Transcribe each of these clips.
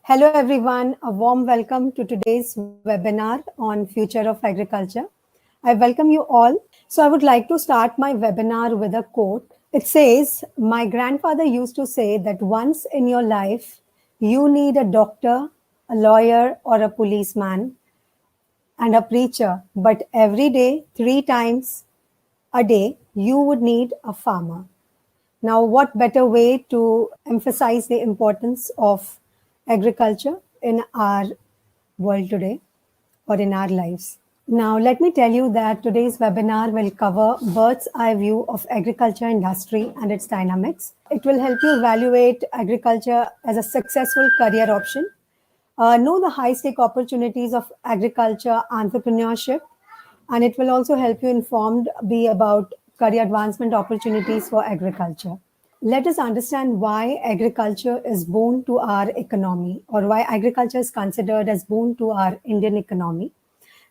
Hello, everyone. A warm welcome to today's webinar on Future of Agriculture. I welcome you all. So, I would like to start my webinar with a quote. It says, "My grandfather used to say that once in your life, you need a doctor, a lawyer, or a policeman, and a preacher, but every day, 3 times a day, you would need a farmer." Now, what better way to emphasize the importance of agriculture in our world today or in our lives? Now, let me tell you that today's webinar will cover bird's eye view of agriculture industry and its dynamics. It will help you evaluate agriculture as a successful career option, know the high-stake opportunities of agriculture entrepreneurship, and it will also help you informed be about career advancement opportunities for agriculture. Let us understand why agriculture is boon to our economy, or why agriculture is considered as boon to our Indian economy.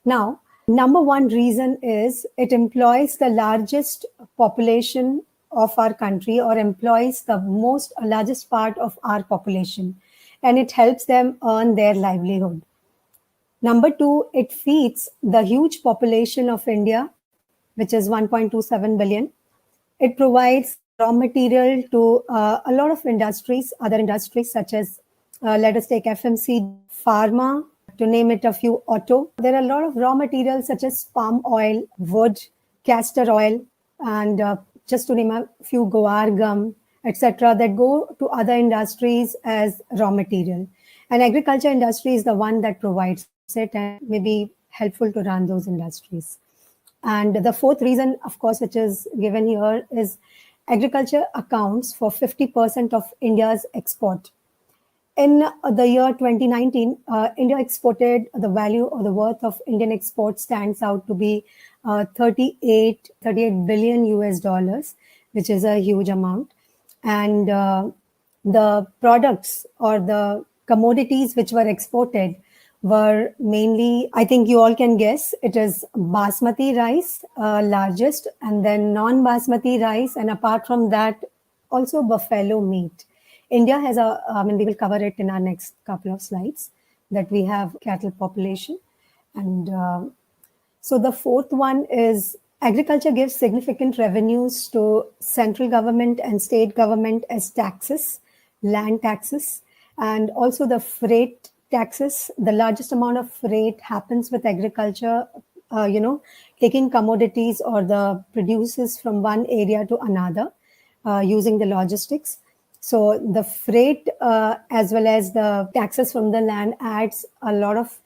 Now, number one reason is it employs the largest population of our country, or employs the most largest part of our population, and it helps them earn their livelihood. Number two, it feeds the huge population of India, which is 1.27 billion. It provides raw material to a lot of industries, other industries such as, let us take FMC, pharma, to name it a few, auto. There are a lot of raw materials such as palm oil, wood, castor oil, and just to name a few, guar gum, etc., that go to other industries as raw material. And agriculture industry is the one that provides it and may be helpful to run those industries. And the fourth reason, of course, which is given here, is agriculture accounts for 50% of India's export. In the year 2019, India exported, the value or the worth of Indian exports stands out to be 38 billion US dollars, which is a huge amount. And the products or the commodities which were exported were mainly, I think you all can guess, it is basmati rice, largest, and then non-basmati rice, and apart from that, also buffalo meat. India has we will cover it in our next couple of slides, that we have cattle population. And so the fourth one is agriculture gives significant revenues to central government and state government as taxes, land taxes, and also the freight taxes. The largest amount of freight happens with agriculture, taking commodities or the produces from one area to another using the logistics. So the freight as well as the taxes from the land adds a lot of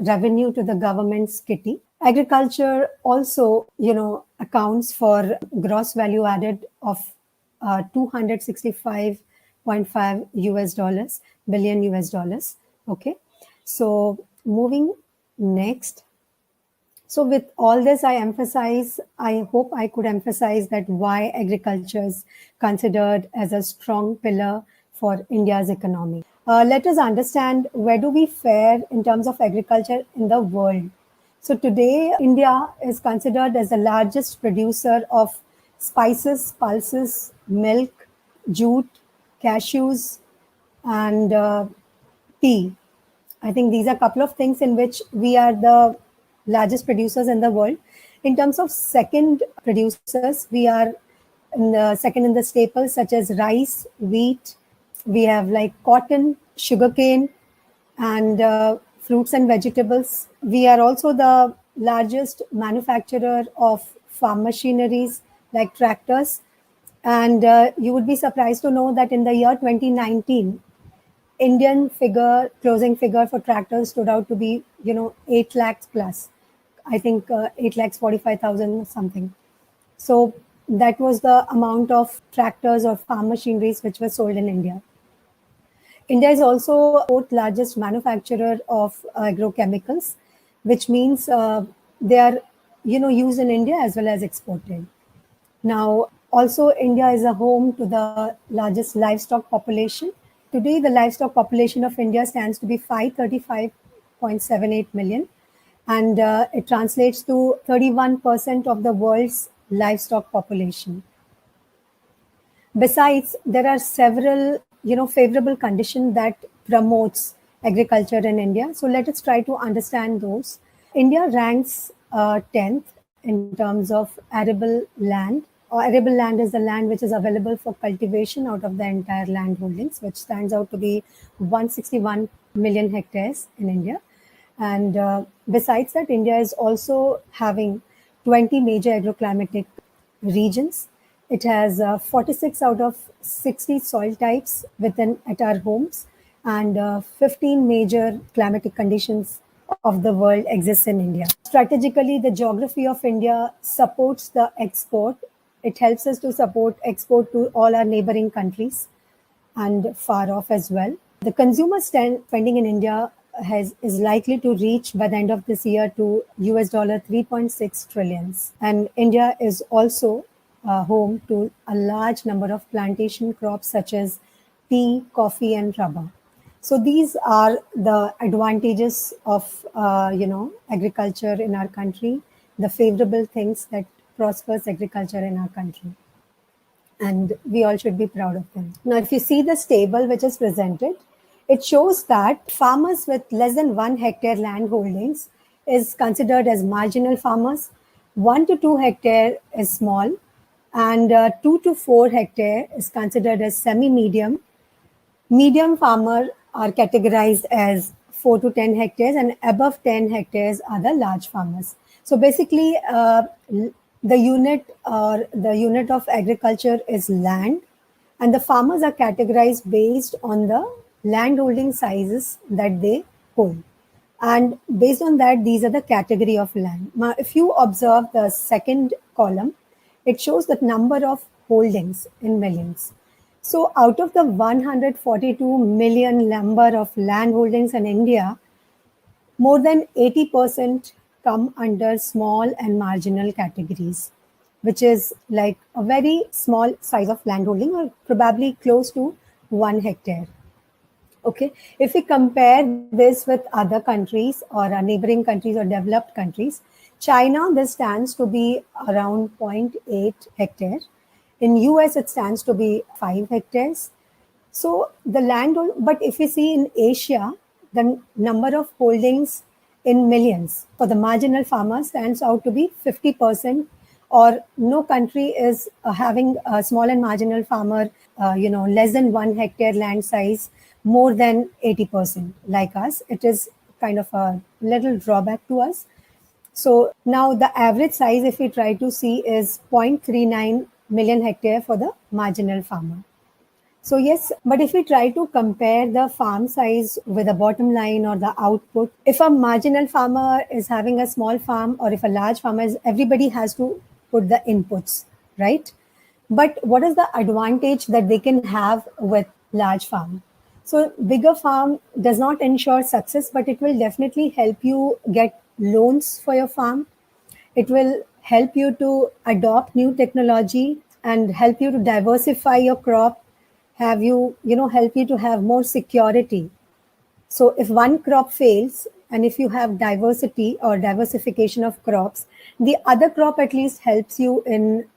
revenue to the government's kitty. Agriculture also, accounts for gross value added of 265.5 US dollars, billion US dollars. Okay. So moving next. So with all this, I hope I could emphasize that why agriculture is considered as a strong pillar for India's economy. Let us understand where do we fare in terms of agriculture in the world. So today, India is considered as the largest producer of spices, pulses, milk, jute, cashews, and tea. I think these are a couple of things in which we are the largest producers in the world. In terms of second producers, we are second in the staples such as rice, wheat. We have like cotton, sugarcane, and fruits and vegetables. We are also the largest manufacturer of farm machineries like tractors. And you would be surprised to know that in the year 2019, Indian closing figure for tractors stood out to be, 8 lakhs plus. I think 8 lakhs 45,000 something. So that was the amount of tractors or farm machineries which were sold in India. India is also fourth largest manufacturer of agrochemicals, which means they are, used in India as well as exported. Now, also India is a home to the largest livestock population. Today, the livestock population of India stands to be 535.78 million, and it translates to 31% of the world's livestock population. Besides, there are several, favorable conditions that promotes agriculture in India. So let us try to understand those. India ranks 10th in terms of arable land. Or arable land is the land which is available for cultivation out of the entire land holdings, which stands out to be 161 million hectares in India. And besides that, India is also having 20 major agroclimatic regions. It has 46 out of 60 soil types within at our homes, and 15 major climatic conditions of the world exists in India. Strategically, the geography of India supports the export. It helps us to support export to all our neighboring countries and far off as well. The consumer spending in India is likely to reach by the end of this year to US dollar 3.6 trillions. And India is also home to a large number of plantation crops such as tea, coffee, and rubber. So these are the advantages of agriculture in our country, the favorable things that prospers agriculture in our country, and we all should be proud of them. Now, if you see this table which is presented, it shows that farmers with less than 1 hectare land holdings is considered as marginal farmers, 1 to 2 hectare is small, and 2 to 4 hectare is considered as semi-medium. Medium farmer are categorized as 4 to 10 hectares, and above 10 hectares are the large farmers. So basically, the unit of agriculture is land, and the farmers are categorized based on the land holding sizes that they hold. And based on that, these are the category of land. Now, if you observe the second column, it shows the number of holdings in millions. So out of the 142 million number of land holdings in India, more than 80% come under small and marginal categories, which is like a very small size of landholding, or probably close to 1 hectare. Okay, if we compare this with other countries or neighboring countries or developed countries, China, this stands to be around 0.8 hectare. In US, it stands to be 5 hectares. So the land, but if we see in Asia, the number of holdings in millions for the marginal farmer stands out to be 50%, or no country is having a small and marginal farmer, less than 1 hectare land size, more than 80% like us. It is kind of a little drawback to us. So now the average size, if we try to see, is 0.39 million hectare for the marginal farmer. So yes, but if we try to compare the farm size with the bottom line or the output, if a marginal farmer is having a small farm, or if a large farmer is, everybody has to put the inputs, right? But what is the advantage that they can have with large farm? So bigger farm does not ensure success, but it will definitely help you get loans for your farm. It will help you to adopt new technology and help you to diversify your crop, help you to have more security. So if one crop fails, and if you have diversity or diversification of crops, the other crop at least helps you in,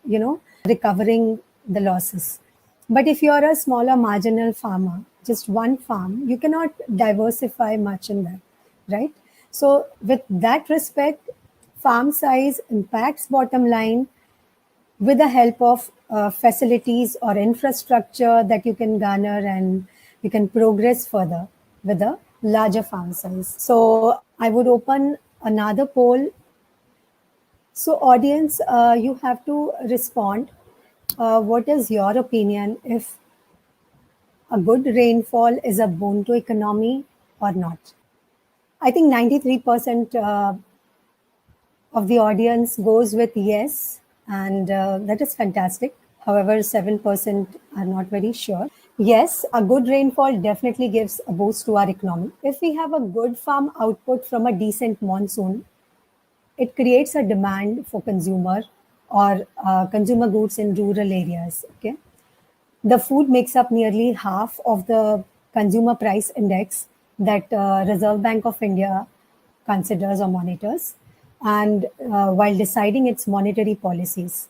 recovering the losses. But if you are a smaller marginal farmer, just one farm, you cannot diversify much in that, right? So with that respect, farm size impacts bottom line with the help of facilities or infrastructure that you can garner, and you can progress further with a larger farm size. So I would open another poll. So audience, you have to respond. What is your opinion if a good rainfall is a boon to economy or not? I think 93% of the audience goes with yes, and that is fantastic. However, 7% are not very sure. Yes, a good rainfall definitely gives a boost to our economy. If we have a good farm output from a decent monsoon, it creates a demand for consumer goods in rural areas. Okay, the food makes up nearly half of the consumer price index that Reserve Bank of India considers or monitors, and while deciding its monetary policies,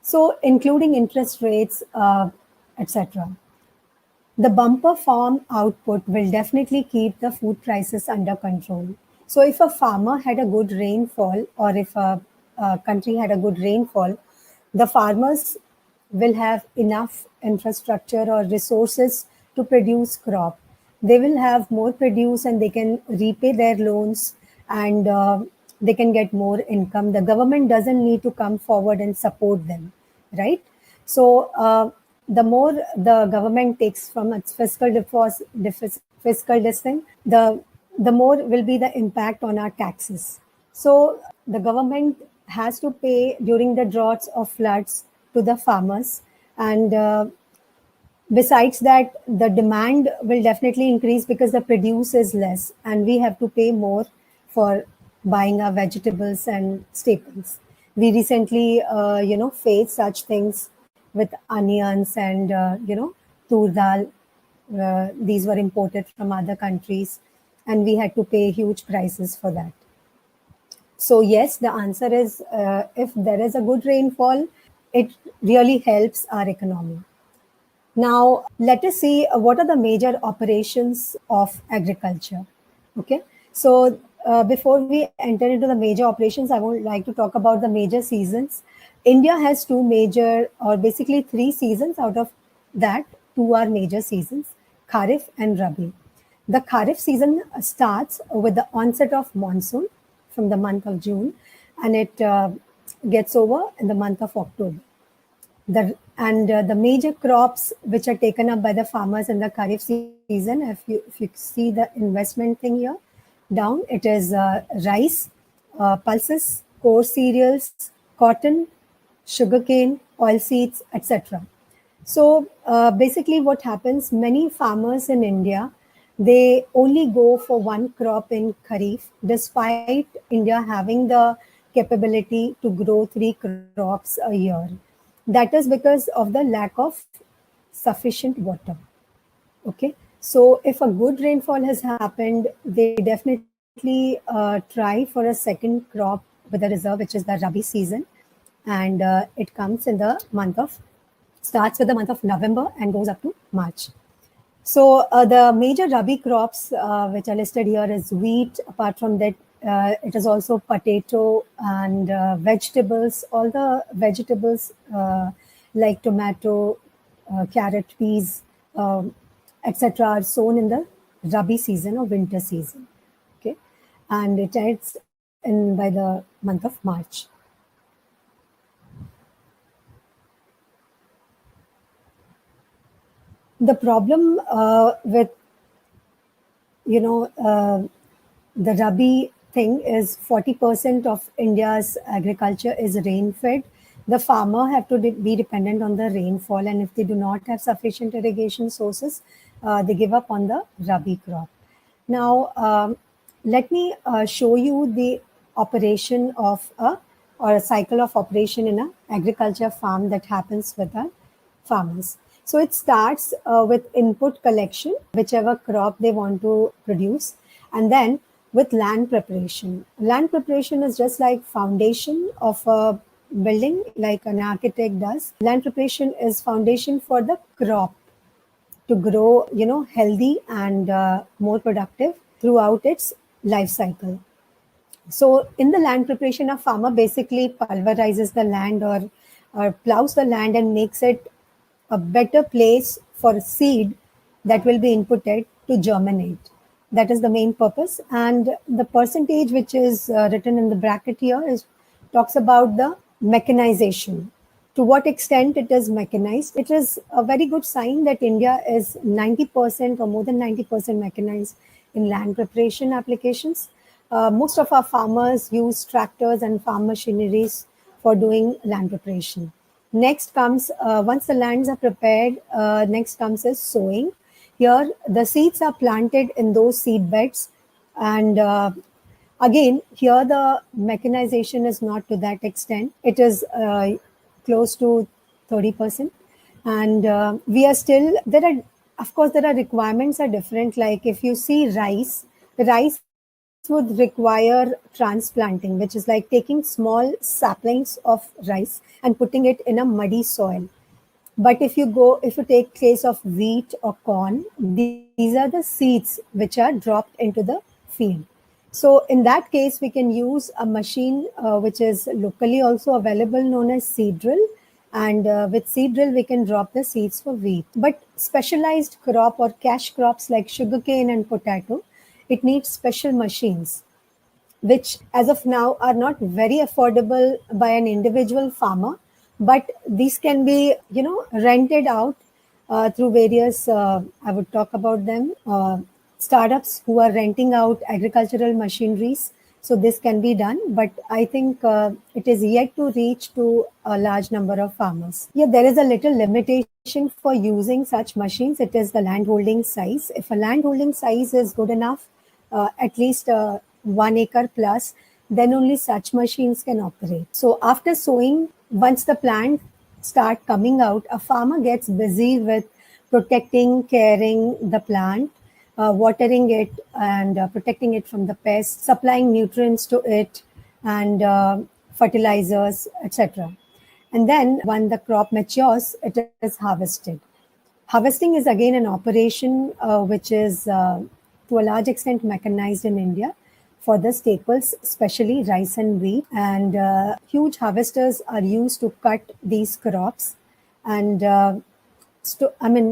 so including interest rates, etc. The bumper farm output will definitely keep the food prices under control. So, if a farmer had a good rainfall, or if a country had a good rainfall, the farmers will have enough infrastructure or resources to produce crop. They will have more produce and they can repay their loans, and they can get more income. The government doesn't need to come forward and support them, right? So the more the government takes from its fiscal discipline, the more will be the impact on our taxes. So the government has to pay during the droughts or floods to the farmers, and besides that, the demand will definitely increase because the produce is less, and we have to pay more for buying our vegetables and staples. We recently, faced such things with onions and tur dal. These were imported from other countries, and we had to pay huge prices for that. So yes, the answer is if there is a good rainfall, it really helps our economy. Now, let us see what are the major operations of agriculture. Okay, so before we enter into the major operations, I would like to talk about the major seasons. India has two major, or basically three seasons. Out of that, two are major seasons: Kharif and Rabi. The Kharif season starts with the onset of monsoon from the month of June, and it gets over in the month of October. The major crops which are taken up by the farmers in the Kharif season, if you see the investment thing here down, it is rice, pulses, coarse cereals, cotton, sugarcane, oilseeds, etc. So basically, what happens? Many farmers in India, they only go for one crop in Kharif, despite India having the capability to grow three crops a year. That is because of the lack of sufficient water. Okay, so if a good rainfall has happened, they definitely try for a second crop with a reserve, which is the Rabi season, and it comes in the month of starts with the month of November and goes up to March. So the major Rabi crops which are listed here is wheat. Apart from that, it is also potato and vegetables. All the vegetables like tomato, carrot, peas, etc., are sown in the Rabi season or winter season. Okay, and it ends in by the month of March. The problem with you know the Rabi thing is 40% of India's agriculture is rain fed. The farmer have to be dependent on the rainfall, and if they do not have sufficient irrigation sources, they give up on the Rabi crop. Now, let me show you the operation of a cycle of operation in a agriculture farm that happens with our farmers. So it starts with input collection, whichever crop they want to produce, and then with land preparation. Land preparation is just like foundation of a building, like an architect does. Land preparation is foundation for the crop to grow, healthy and more productive throughout its life cycle. So in the land preparation, a farmer basically pulverizes the land, or plows the land and makes it a better place for seed that will be inputted to germinate. That is the main purpose. And the percentage which is written in the bracket here is talks about the mechanization. To what extent it is mechanized? It is a very good sign that India is 90% or more than 90% mechanized in land preparation applications. Most of our farmers use tractors and farm machineries for doing land preparation. Next comes, once the lands are prepared, next comes is sowing. Here, the seeds are planted in those seed beds, and again, here the mechanization is not to that extent. It is close to 30%. And we are still, of course, there are requirements are different. Like if you see rice would require transplanting, which is like taking small saplings of rice and putting it in a muddy soil. But if you take case of wheat or corn, these are the seeds which are dropped into the field. So in that case, we can use a machine which is locally also available, known as seed drill. And with seed drill, we can drop the seeds for wheat. But specialized crop or cash crops like sugarcane and potato, it needs special machines which as of now are not very affordable by an individual farmer, but these can be rented out through various I would talk about them startups who are renting out agricultural machineries. So this can be done, but I think it is yet to reach to a large number of farmers. Yeah, there is a little limitation for using such machines. It is the land holding size. If a land holding size is good enough, at least 1 acre plus, then only such machines can operate. So after sowing, once the plant start coming out, a farmer gets busy with protecting, caring the plant, watering it and protecting it from the pests, supplying nutrients to it and fertilizers, etc. And then when the crop matures, it is harvested. Harvesting is again an operation which is to a large extent mechanized in India for the staples, especially rice and wheat. And huge harvesters are used to cut these crops. And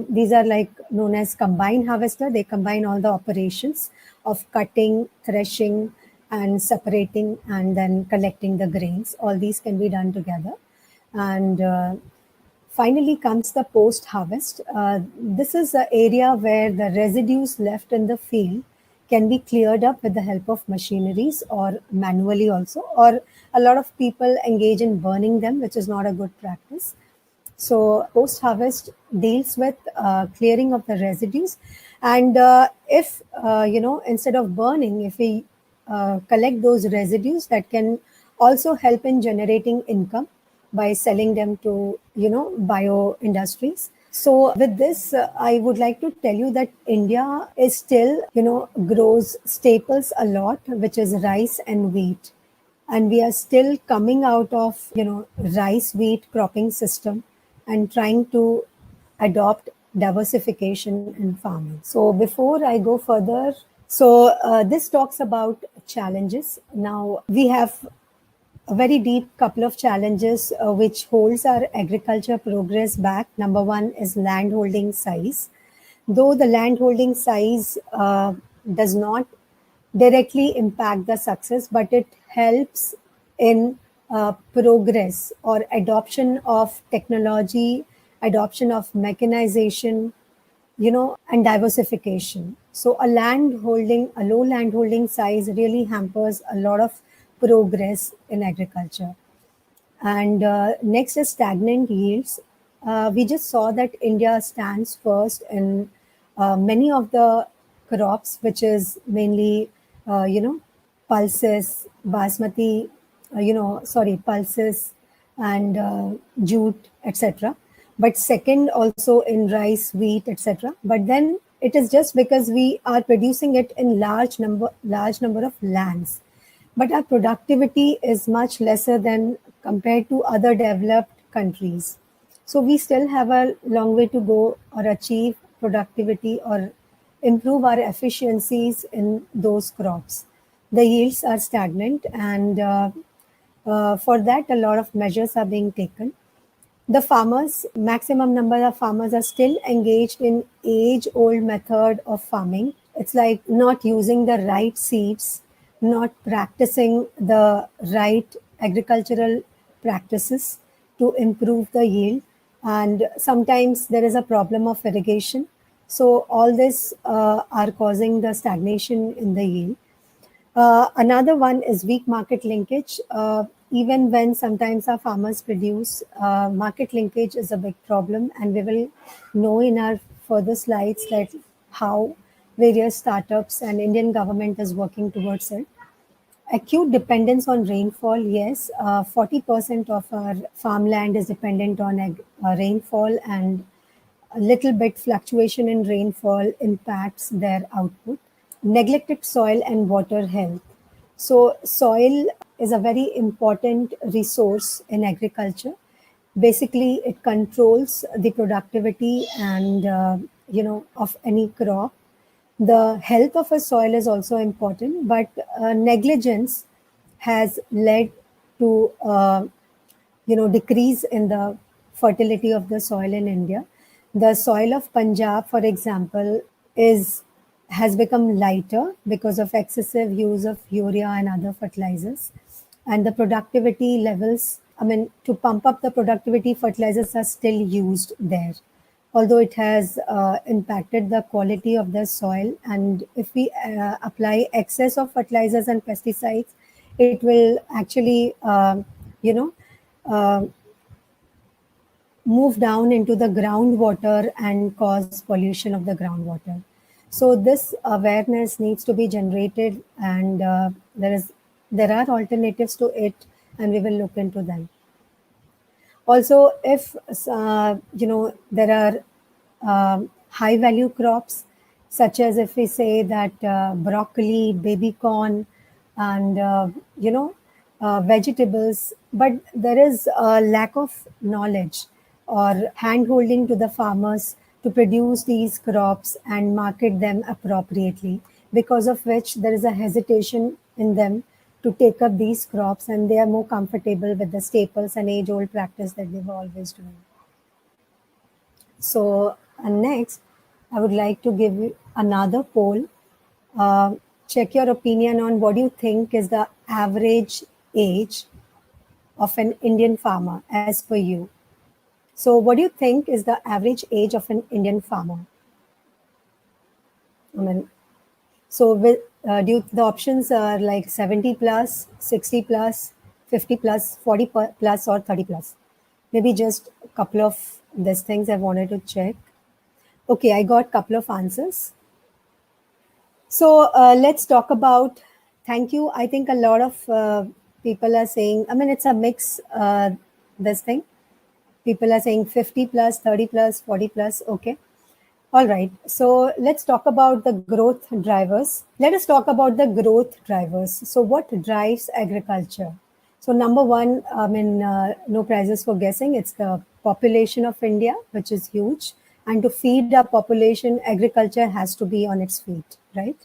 these are like known as combine harvester. They combine all the operations of cutting, threshing, and separating, and then collecting the grains. All these can be done together. And finally comes the post-harvest. This is the area where the residues left in the field can be cleared up with the help of machineries or manually also, or a lot of people engage in burning them, which is not a good practice. So post-harvest deals with clearing of the residues. And if, instead of burning, if we collect those residues, that can also help in generating income by selling them to, bio industries. So with this, I would like to tell you that India is still, grows staples a lot, which is rice and wheat. And we are still coming out of, rice wheat cropping system and trying to adopt diversification in farming. So before I go further, so this talks about challenges. Now we have a very deep couple of challenges which holds our agriculture progress back. Number one is land holding size. Though the land holding size does not directly impact the success, but it helps in progress or adoption of technology, adoption of mechanization, and diversification. So a low land holding size really hampers a lot of progress in agriculture. And next is stagnant yields. We just saw that India stands first in many of the crops, which is mainly, pulses, basmati, pulses and jute, etc. But second also in rice, wheat, etc. But then it is just because we are producing it in large number of lands, but our productivity is much lesser than compared to other developed countries. So we still have a long way to go or achieve productivity or improve our efficiencies in those crops. The yields are stagnant, and for that, a lot of measures are being taken. The farmers, maximum number of farmers are still engaged in age-old method of farming. It's like not using the right seeds, not practicing the right agricultural practices to improve the yield. And sometimes there is a problem of irrigation. So all this are causing the stagnation in the yield. Another one is weak market linkage. Even when sometimes our farmers produce, market linkage is a big problem, and we will know in our further slides that how various startups and Indian government is working towards it. Acute dependence on rainfall, yes. 40% of our farmland is dependent on rainfall, and a little bit fluctuation in rainfall impacts their output. Neglected soil and water health. So soil is a very important resource in agriculture. Basically, it controls the productivity and of any crop. The health of a soil is also important, but negligence has led to decrease in the fertility of the soil in India. The soil of Punjab, for example, is has become lighter because of excessive use of urea and other fertilizers. And the productivity levels, I mean, to pump up the productivity, fertilizers are still used there, although it has impacted the quality of the soil. And if we apply excess of fertilizers and pesticides, it will actually, you know, uh, move down into the groundwater and cause pollution of the groundwater. So this awareness needs to be generated, and there are alternatives to it, and we will look into them. Also, if there are high value crops, such as if we say that broccoli, baby corn, and vegetables, but there is a lack of knowledge or hand holding to the farmers to produce these crops and market them appropriately, because of which there is a hesitation in them to take up these crops, and they are more comfortable with the staples and age old practice that they were always doing. So, next, I would like to give you another poll. Uh, Check your opinion on what do you think is the average age of an Indian farmer as per you. So, what do you think is the average age of an Indian farmer? I mean, so the options are like 70 plus, 60 plus, 50 plus, 40 plus, or 30 plus. Maybe just a couple of these things I wanted to check. Okay, I got a couple of answers. So let's talk about. Thank you. I think a lot of people are saying. I mean, it's a mix. This thing. People are saying 50 plus, 30 plus, 40 plus. Okay. All right. So let's talk about the growth drivers. Let us talk about the growth drivers. So what drives agriculture? So number one, I mean, no prizes for guessing. It's the population of India, which is huge. And to feed our population, agriculture has to be on its feet, right?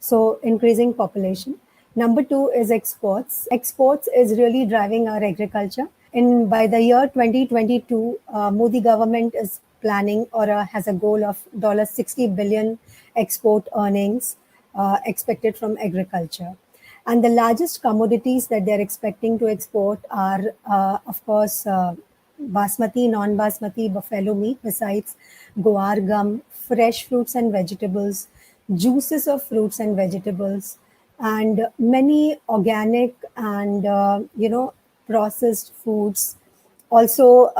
So increasing population. Number two is exports. Exports is really driving our agriculture. In by the year 2022, Modi government is planning or has a goal of $60 billion export earnings expected from agriculture. And the largest commodities that they're expecting to export are, of course, basmati, non-basmati, buffalo meat, besides guar gum, fresh fruits and vegetables, juices of fruits and vegetables, and many organic and processed foods, also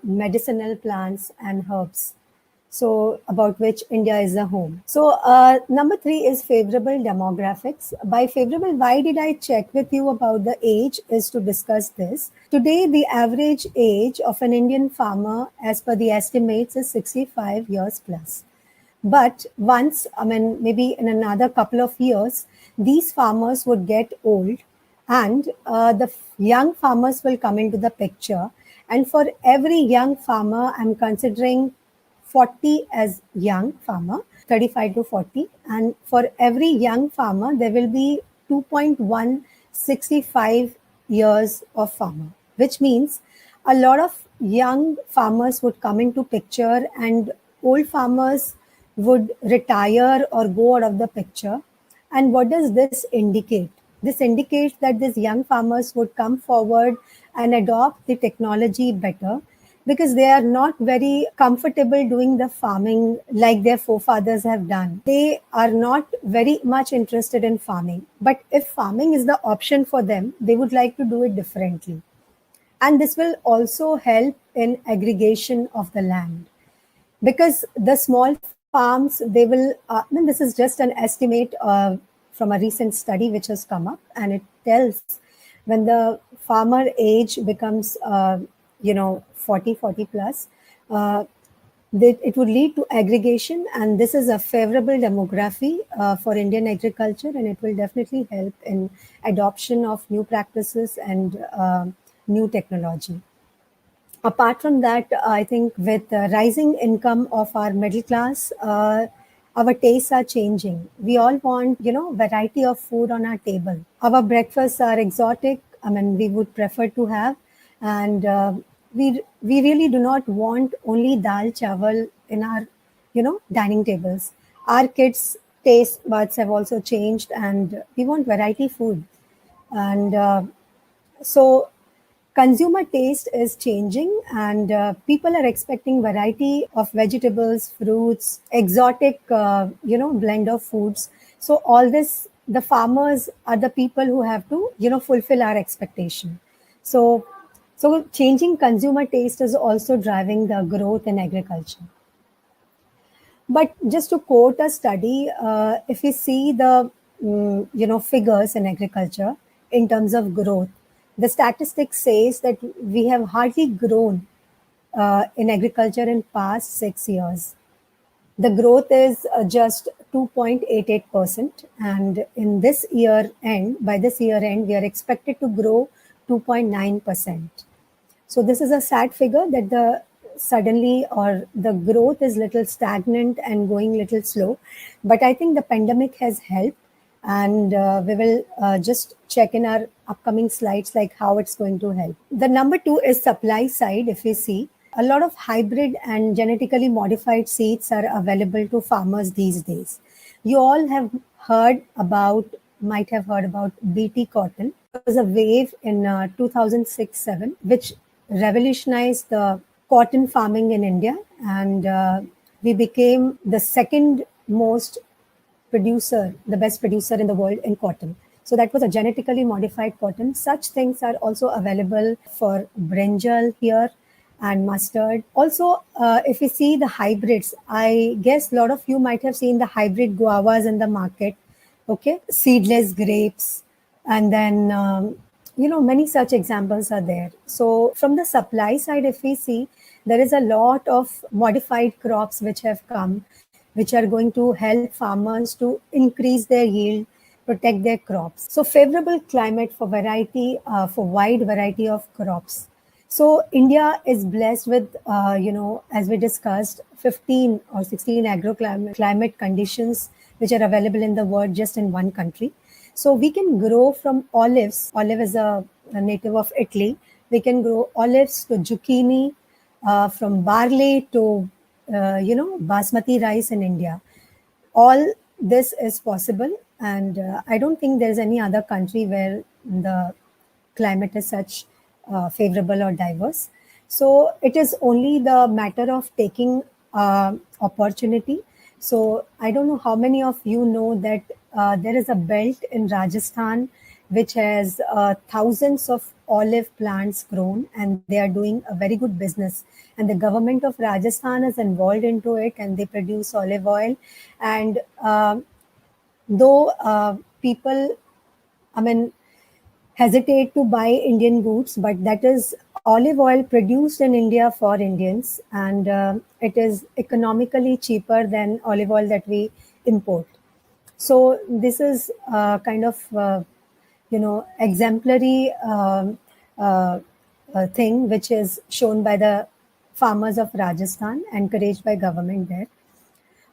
medicinal plants and herbs, so about which India is a home. So number three is favorable demographics. By favorable, why did I check with you about the age is to discuss this. Today, the average age of an Indian farmer, as per the estimates, is 65 years plus. But once, I mean, maybe in another couple of years, these farmers would get old, and the young farmers will come into the picture. And for every young farmer, I'm considering 40 as young farmer, 35 to 40. And for every young farmer, there will be 2.165 years of farmer, which means a lot of young farmers would come into picture and old farmers would retire or go out of the picture. And what does this indicate? This indicates that these young farmers would come forward and adopt the technology better, because they are not very comfortable doing the farming like their forefathers have done. They are not very much interested in farming. But if farming is the option for them, they would like to do it differently. And this will also help in aggregation of the land, because the small farms, they will, I mean, this is just an estimate from a recent study which has come up, and it tells when the farmer age becomes 40 plus, that it would lead to aggregation, and this is a favorable demography for Indian agriculture, and it will definitely help in adoption of new practices and new technology. Apart from that, I think with the rising income of our middle class, our tastes are changing. We all want, variety of food on our table. Our breakfasts are exotic. I mean, we would prefer to have, and we really do not want only dal chawal in our, dining tables. Our kids' taste buds have also changed, and we want variety food. And so consumer taste is changing, and people are expecting variety of vegetables, fruits, exotic, blend of foods. So all this, the farmers are the people who have to, fulfill our expectation. So so changing consumer taste is also driving the growth in agriculture. But just to quote a study, if we see the figures in agriculture in terms of growth, the statistics says that we have hardly grown in agriculture in past 6 years. The growth is just 2.88%, and in this year end, by this year end, we are expected to grow 2.9%. So this is a sad figure that the suddenly or the growth is little stagnant and going little slow. But I think the pandemic has helped, and we will just check in our upcoming slides like how it's going to help. The number two is supply side. If we see, a lot of hybrid and genetically modified seeds are available to farmers these days. You all have heard about, might have heard about BT cotton. There was a wave in 2006-7, which revolutionized the cotton farming in India, and we became the second most producer, the best producer in the world in cotton. So that was a genetically modified cotton. Such things are also available for brinjal here and mustard. Also, if we see the hybrids, I guess a lot of you might have seen the hybrid guavas in the market, okay? Seedless grapes, and then, many such examples are there. So from the supply side, if we see, there is a lot of modified crops which have come, which are going to help farmers to increase their yield, protect their crops. So favorable climate for variety, for wide variety of crops. So India is blessed with, as we discussed, 15 or 16 agroclimate conditions which are available in the world just in one country. So we can grow from olives. Olive is a native of Italy. We can grow olives to zucchini, from barley to, basmati rice in India. All this is possible, and I don't think there's any other country where the climate is such favorable or diverse. So it is only the matter of taking opportunity. So I don't know how many of you know that there is a belt in Rajasthan which has thousands of olive plants grown, and they are doing a very good business. And the government of Rajasthan is involved into it, and they produce olive oil. And though people, I mean, hesitate to buy Indian goods, but that is olive oil produced in India for Indians, and it is economically cheaper than olive oil that we import. So this is kind of exemplary thing which is shown by the farmers of Rajasthan, encouraged by government there.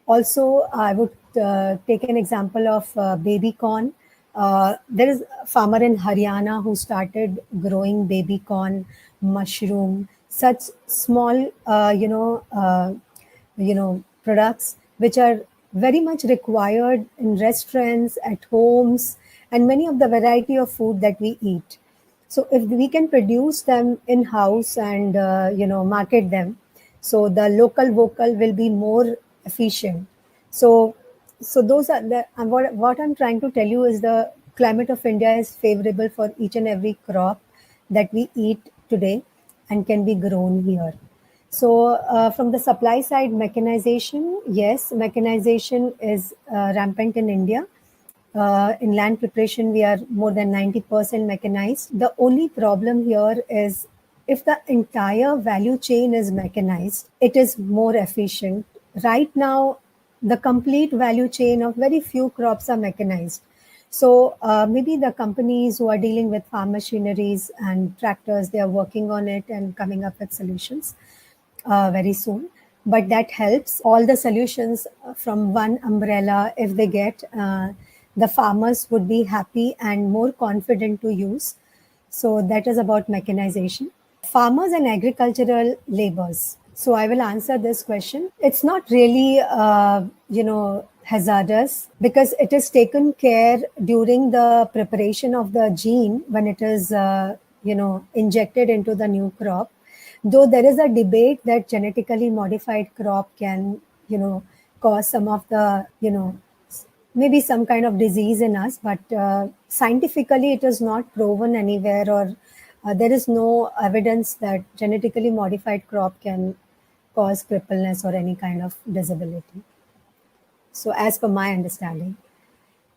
Also, I would take an example of baby corn. There is a farmer in Haryana who started growing baby corn, mushroom, such small, products which are very much required in restaurants, at homes, and many of the variety of food that we eat. So if we can produce them in house and market them, so the local vocal will be more efficient. So those are the, and what I'm trying to tell you is the climate of India is favorable for each and every crop that we eat today and can be grown here. So from the supply side, mechanization, yes, mechanization is rampant in India. In land preparation, we are more than 90% mechanized. The only problem here is if the entire value chain is mechanized, it is more efficient. Right now, the complete value chain of very few crops are mechanized. So maybe the companies who are dealing with farm machineries and tractors, they are working on it and coming up with solutions very soon. But that helps all the solutions from one umbrella. If they get, the farmers would be happy and more confident to use. So that is about mechanization. Farmers and agricultural labors. So I will answer this question. It's not really, hazardous because it is taken care during the preparation of the gene when it is, injected into the new crop. Though there is a debate that genetically modified crop can, cause some of the, maybe some kind of disease in us, but scientifically it is not proven anywhere, or there is no evidence that genetically modified crop can cause crippleness or any kind of disability. So, as per my understanding.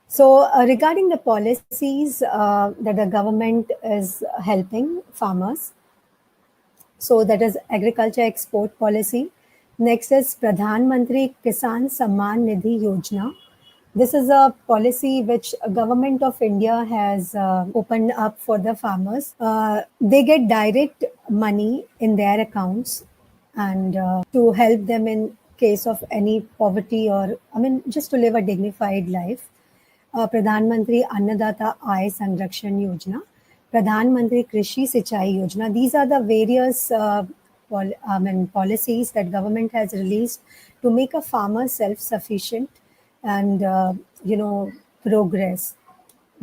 So, regarding the policies that the government is helping farmers, so that is agriculture export policy. Next is Pradhan Mantri Kisan Samman Nidhi Yojana. This is a policy which government of India has opened up for the farmers. They get direct money in their accounts and to help them in case of any poverty, or I mean just to live a dignified life. प्रधान मंत्री अन्नदाता आय संरक्षण योजना, प्रधान मंत्री कृषि सिंचाई योजना. These are the various policies that government has released to make a farmer self-sufficient and progress,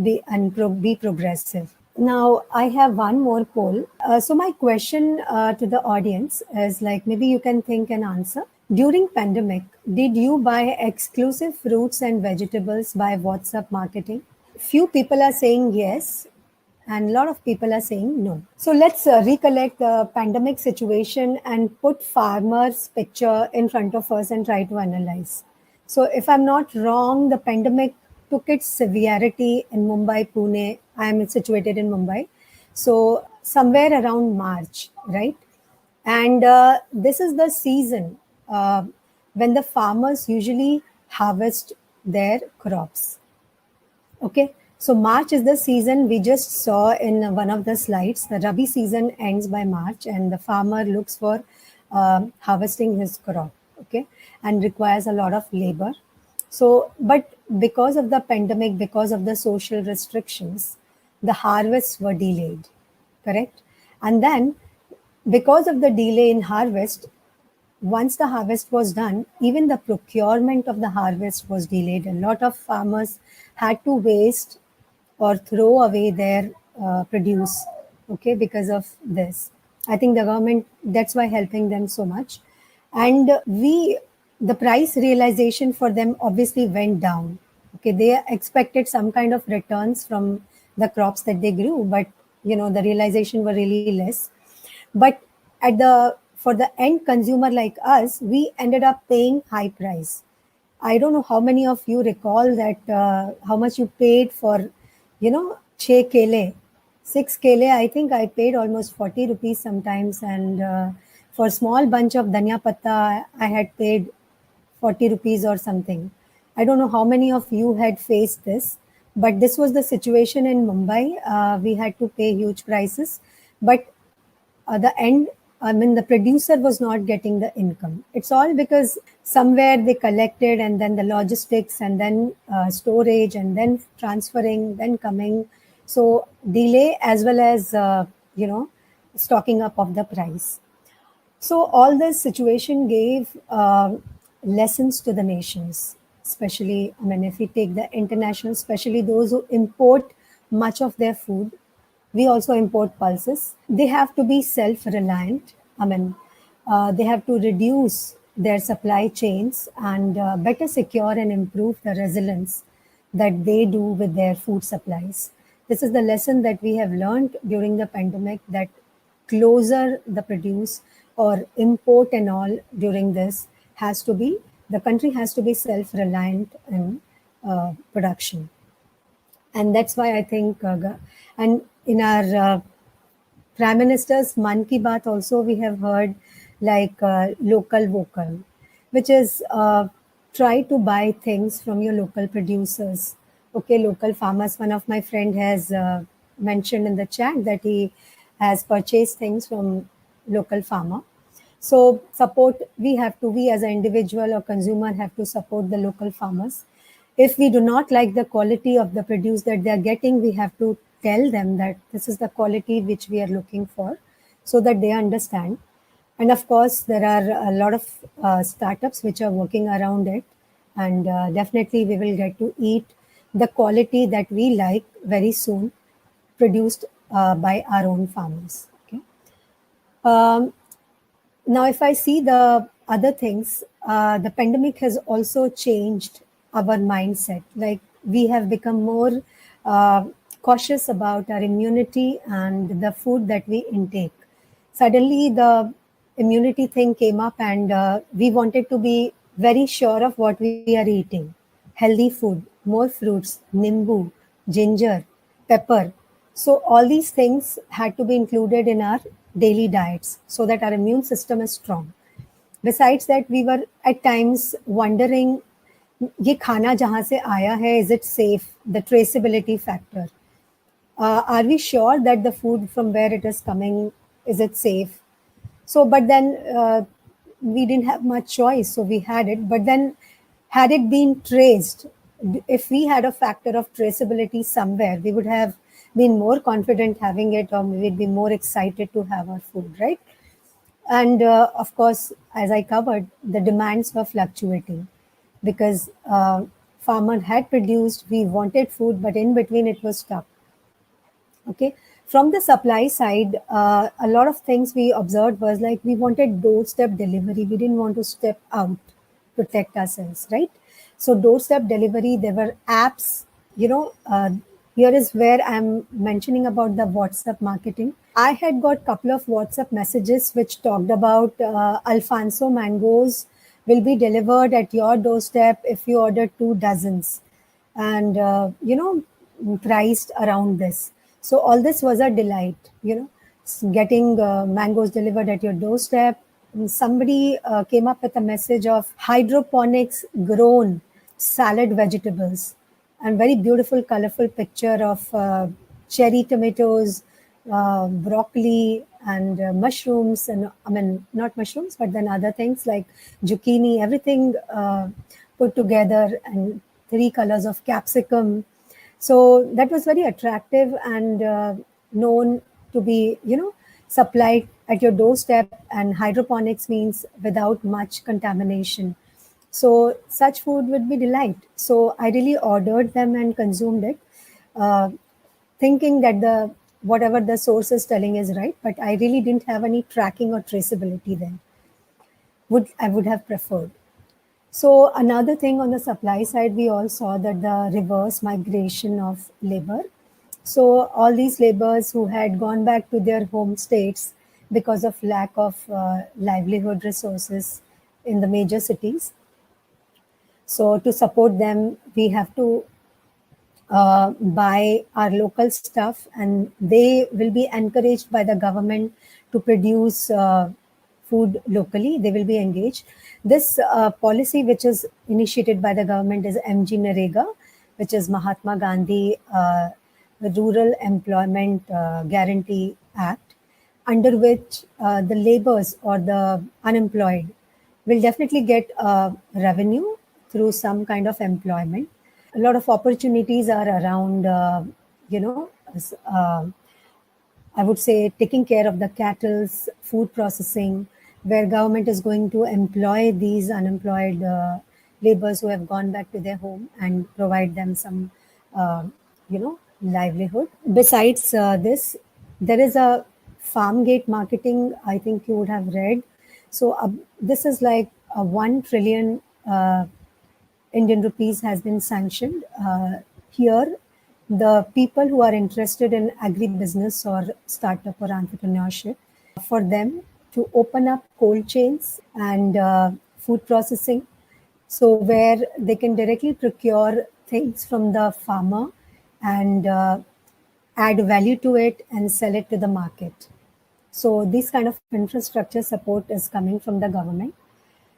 be progressive. Now I have one more poll. So my question to the audience is like, maybe you can think and answer. During pandemic, did you buy exclusive fruits and vegetables by WhatsApp marketing? Few people are saying yes, and a lot of people are saying no. So let's recollect the pandemic situation and put farmers' picture in front of us and try to analyze. So if I'm not wrong, the pandemic took its severity in Mumbai, Pune. I am situated in Mumbai. So somewhere around March, right? And this is the season uh, when the farmers usually harvest their crops. Okay, so March is the season we just saw in one of the slides. The Rabi season ends by March, and the farmer looks for harvesting his crop. Okay, and requires a lot of labor. So, but because of the pandemic, because of the social restrictions, the harvests were delayed. Correct, and then because of the delay in harvest, once the harvest was done, even the procurement of the harvest was delayed. A lot of farmers had to waste or throw away their produce, okay, because of this. I think the government, that's why helping them so much. And the price realization for them obviously went down. Okay, they expected some kind of returns from the crops that they grew, but the realization were really less. But at the for the end consumer like us, we ended up paying high price. I don't know how many of you recall that how much you paid for, 6 kele. 6 kele, I think I paid almost 40 rupees sometimes. And for small bunch of dhania patta, I had paid 40 rupees or something. I don't know how many of you had faced this, but this was the situation in Mumbai. We had to pay huge prices. But the end, I mean, the producer was not getting the income. It's all because somewhere they collected, and then the logistics, and then storage, and then transferring, then coming. So delay as well as, stocking up of the price. So all this situation gave lessons to the nations, especially, I mean, if we take the international, especially those who import much of their food, we also import pulses. They have to be self-reliant. I mean, they have to reduce their supply chains and better secure and improve the resilience that they do with their food supplies. This is the lesson that we have learned during the pandemic, that closer the produce or import and all during this has to be, the country has to be self-reliant in production. And that's why I think, and in our Prime Minister's Man Ki Baat also, we have heard like local vocal, which is try to buy things from your local producers. Okay, local farmers. One of my friend has mentioned in the chat that he has purchased things from local farmer. So support, we as an individual or consumer have to support the local farmers. If we do not like the quality of the produce that they are getting, we have to tell them that this is the quality which we are looking for, so that they understand. And of course, there are a lot of startups which are working around it, and definitely we will get to eat the quality that we like very soon, produced by our own farmers. Okay. Um, Now, if I see the other things, the pandemic has also changed our mindset. Like, we have become more uh, cautious about our immunity and the food that we intake. Suddenly, the immunity thing came up, and we wanted to be very sure of what we are eating. Healthy food, more fruits, nimbu, ginger, pepper. So all these things had to be included in our daily diets so that our immune system is strong. Besides that, we were at times wondering, ये खाना जहाँ से आया है, is it safe? The traceability factor. Are we sure that the food from where it is coming, is it safe? So, but then we didn't have much choice, so we had it. But then, had it been traced, if we had a factor of traceability somewhere, we would have been more confident having it, or we'd be more excited to have our food, right? And of course, as I covered, the demands were fluctuating because farmer had produced, we wanted food, but in between it was stuck. Okay. From the supply side, a lot of things we observed was like we wanted doorstep delivery. We didn't want to step out, protect ourselves, right? So doorstep delivery, there were apps. You know, here is where I'm mentioning about the WhatsApp marketing. I had got couple of WhatsApp messages which talked about Alfonso mangoes will be delivered at your doorstep if you order 2 dozens, and priced around this. So all this was a delight, getting mangoes delivered at your doorstep. And somebody came up with a message of hydroponics grown salad vegetables, and very beautiful colorful picture of cherry tomatoes, broccoli, and mushrooms, and I mean not mushrooms but then other things like zucchini, everything put together, and 3 colors of capsicum. So that was very attractive, and known to be, supplied at your doorstep. And hydroponics means without much contamination. So such food would be delight. So I really ordered them and consumed it, uh, thinking that the whatever the source is telling is right. But I really didn't have any tracking or traceability there. I would have preferred. So another thing on the supply side, we all saw that the reverse migration of labor. So all these laborers who had gone back to their home states because of lack of livelihood resources in the major cities. So to support them, we have to buy our local stuff, and they will be encouraged by the government to produce food locally. They will be engaged. This policy, which is initiated by the government, is MG Narega, which is Mahatma Gandhi Rural Employment Guarantee Act, under which the laborers or the unemployed will definitely get revenue through some kind of employment. A lot of opportunities are around, you know, I would say taking care of the cattle's food processing, where government is going to employ these unemployed laborers who have gone back to their home and provide them some, livelihood. Besides this, there is a farm gate marketing. I think you would have read. So this is like a 1 trillion Indian rupees has been sanctioned. Here, the people who are interested in agribusiness or startup or entrepreneurship, for them to open up cold chains and food processing, so where they can directly procure things from the farmer and add value to it and sell it to the market. So this kind of infrastructure support is coming from the government.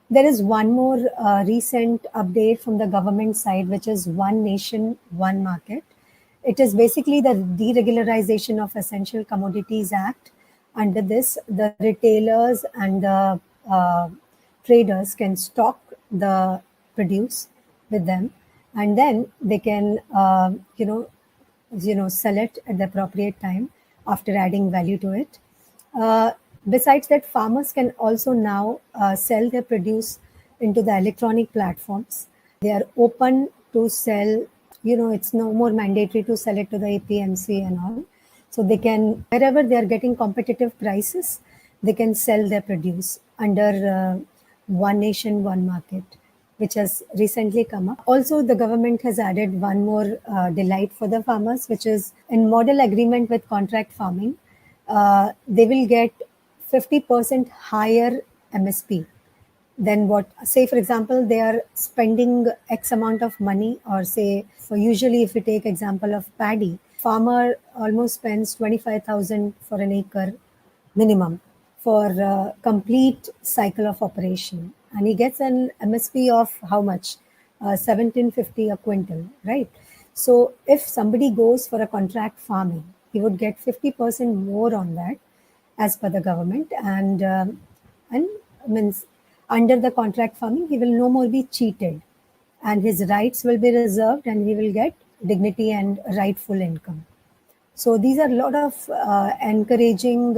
There is one more recent update from the government side, which is One Nation, One Market. It is basically the Deregularization of Essential Commodities Act. Under this, the retailers and the traders can stock the produce with them, and then they can, sell it at the appropriate time after adding value to it. Uh, Besides that, farmers can also now sell their produce into the electronic platforms. They are open to sell, it's no more mandatory to sell it to the APMC and all. So they can, wherever they are getting competitive prices, they can sell their produce under One Nation, One Market, which has recently come up. Also, the government has added one more delight for the farmers, which is in model agreement with contract farming. They will get 50% higher MSP than what, say, for example, they are spending X amount of money, or say, for usually, if you take example of paddy, farmer almost spends 25,000 for an acre minimum for complete cycle of operation, and he gets an MSP of how much? 1750 a quintal, right? So if somebody goes for a contract farming, he would get 50% more on that as per the government, and means under the contract farming, he will no more be cheated, and his rights will be reserved, and he will get dignity and rightful income. So these are a lot of encouraging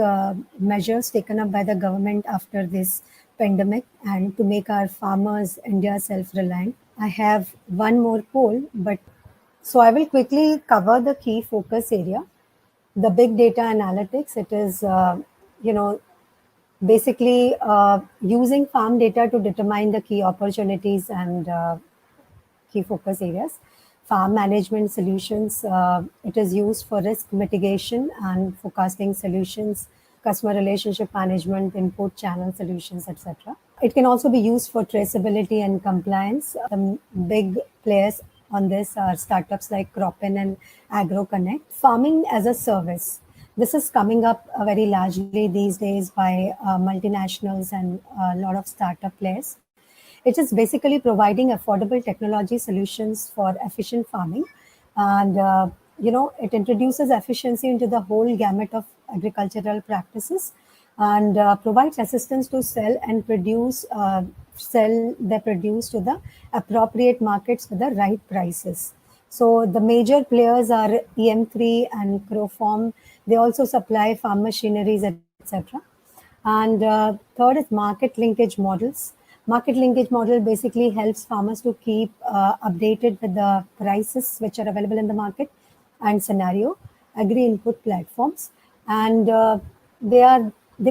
measures taken up by the government after this pandemic, and to make our farmers India self-reliant. I have one more poll, but so I will quickly cover the key focus area. The big data analytics, it is, basically using farm data to determine the key opportunities and key focus areas. Farm management solutions, it is used for risk mitigation and forecasting solutions, customer relationship management, input channel solutions, etc. It can also be used for traceability and compliance. The big players on this are startups like Cropin and AgroConnect. Farming as a service. This is coming up very largely these days by multinationals and a lot of startup players. It is basically providing affordable technology solutions for efficient farming, and it introduces efficiency into the whole gamut of agricultural practices, and provides assistance to sell their produce to the appropriate markets with the right prices. So the major players are EM3 and Crofarm. They also supply farm machineries, etc. And third is market linkage models. Market linkage model basically helps farmers to keep updated with the prices which are available in the market and scenario, agri input platforms, and they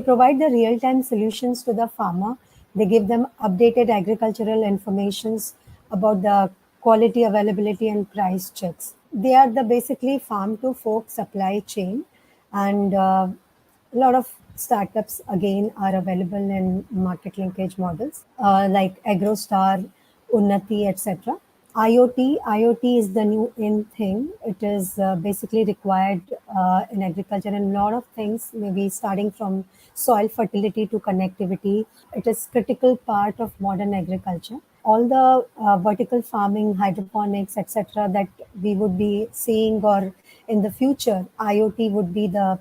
provide the real time solutions to the farmer. They give them updated agricultural informations about the quality, availability, and price checks. They are the basically farm to fork supply chain, and a lot of startups again are available in market linkage models like AgroStar, Unnati, etc. IoT is the new in thing. It is basically required in agriculture, and a lot of things, maybe starting from soil fertility to connectivity. It is critical part of modern agriculture. All the vertical farming, hydroponics, etc., that we would be seeing, or in the future, IoT would be the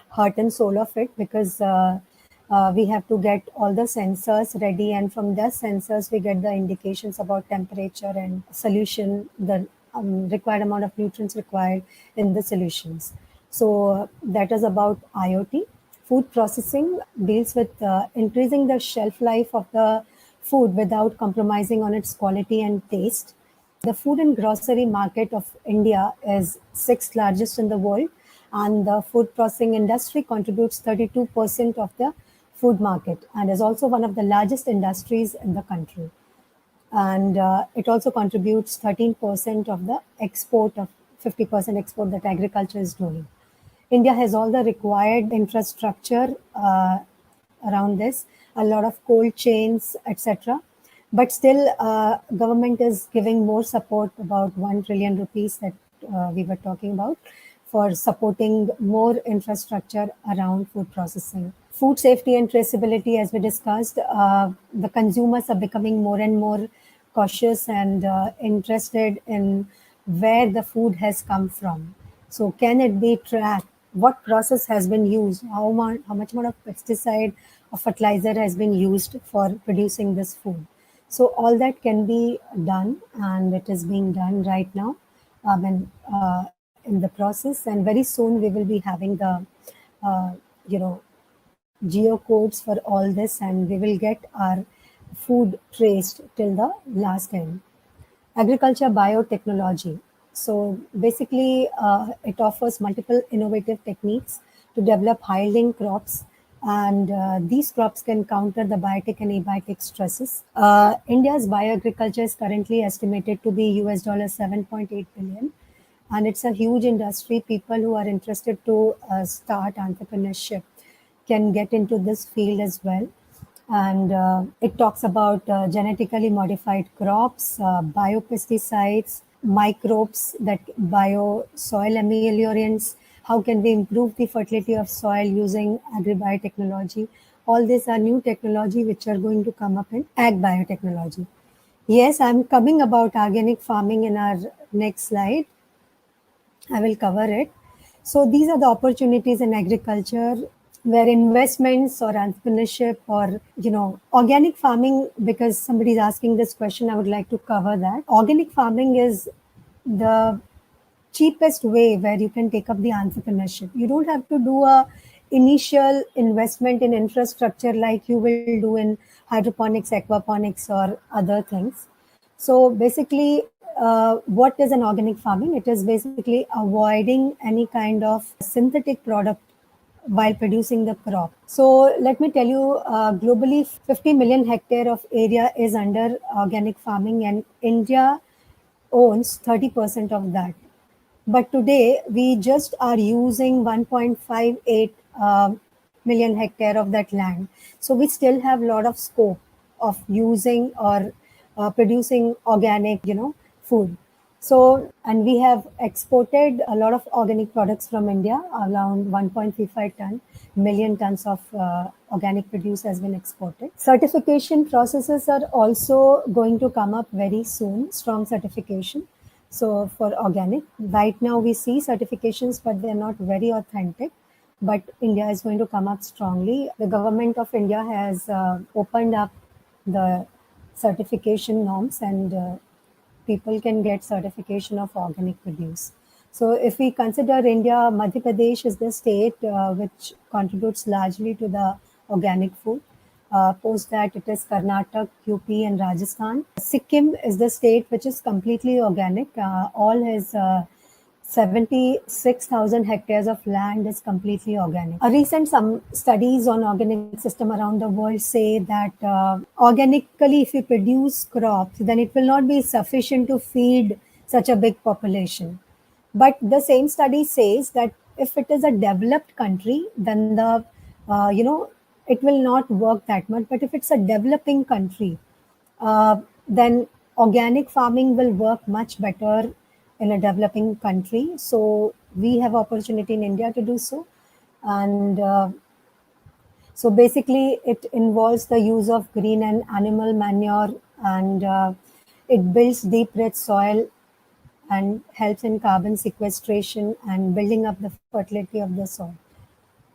heart and soul of it, because we have to get all the sensors ready, and from the sensors we get the indications about temperature and solution, the required amount of nutrients required in the solutions. So that is about IoT. Food processing deals with increasing the shelf life of the food without compromising on its quality and taste. The food and grocery market of India is sixth largest in the world, and the food processing industry contributes 32% of the food market, and is also one of the largest industries in the country. And it also contributes 13% of the export, of 50% export that agriculture is doing. India has all the required infrastructure around this, a lot of cold chains, etc. But still, government is giving more support, about 1 trillion rupees that we were talking about, for supporting more infrastructure around food processing. Food safety and traceability, as we discussed, the consumers are becoming more and more cautious and interested in where the food has come from. So, can it be tracked? What process has been used? How much more of pesticide or fertilizer has been used for producing this food? So, all that can be done, and it is being done right now. In the process, and very soon we will be having the uh, you know geocodes for all this, and we will get our food traced till the last end. Agriculture biotechnology. So basically, it offers multiple innovative techniques to develop high-yielding crops, and these crops can counter the biotic and abiotic stresses. India's bioagriculture is currently estimated to be US $7.8 billion, and it's a huge industry. People who are interested to start entrepreneurship can get into this field as well. And it talks about genetically modified crops, biopesticides, microbes, that bio soil ameliorants. How can we improve the fertility of soil using agri-biotechnology? All these are new technology which are going to come up in ag biotechnology. Yes, I'm coming about organic farming in our next slide. I will cover it. So these are the opportunities in agriculture where investments or entrepreneurship or organic farming, because somebody is asking this question, I would like to cover that. Organic farming is the cheapest way where you can take up the entrepreneurship. You don't have to do a initial investment in infrastructure like you will do in hydroponics, aquaponics, or other things. So basically, what is an organic farming? It is basically avoiding any kind of synthetic product while producing the crop. So let me tell you, globally, 50 million hectare of area is under organic farming, and India owns 30% of that. But today, we just are using 1.58 million hectare of that land. So we still have a lot of scope of using or producing organic, food. So, and we have exported a lot of organic products from India. Around 1.35 million tons of organic produce has been exported. Certification processes are also going to come up very soon, strong certification. So for organic, right now we see certifications, but they're not very authentic. But India is going to come up strongly. The government of India has opened up the certification norms, and people can get certification of organic produce. So if we consider India, Madhya Pradesh is the state which contributes largely to the organic food. Post that, it is Karnataka, UP, and Rajasthan. Sikkim is the state which is completely organic. All his 76,000 hectares of land is completely organic. A recent some studies on organic system around the world say that organically, if you produce crops, then it will not be sufficient to feed such a big population. But the same study says that if it is a developed country, then it will not work that much. But if it's a developing country, then organic farming will work much better in a developing country. So we have opportunity in India to do so. And so basically, it involves the use of green and animal manure, and it builds deep rich soil and helps in carbon sequestration and building up the fertility of the soil.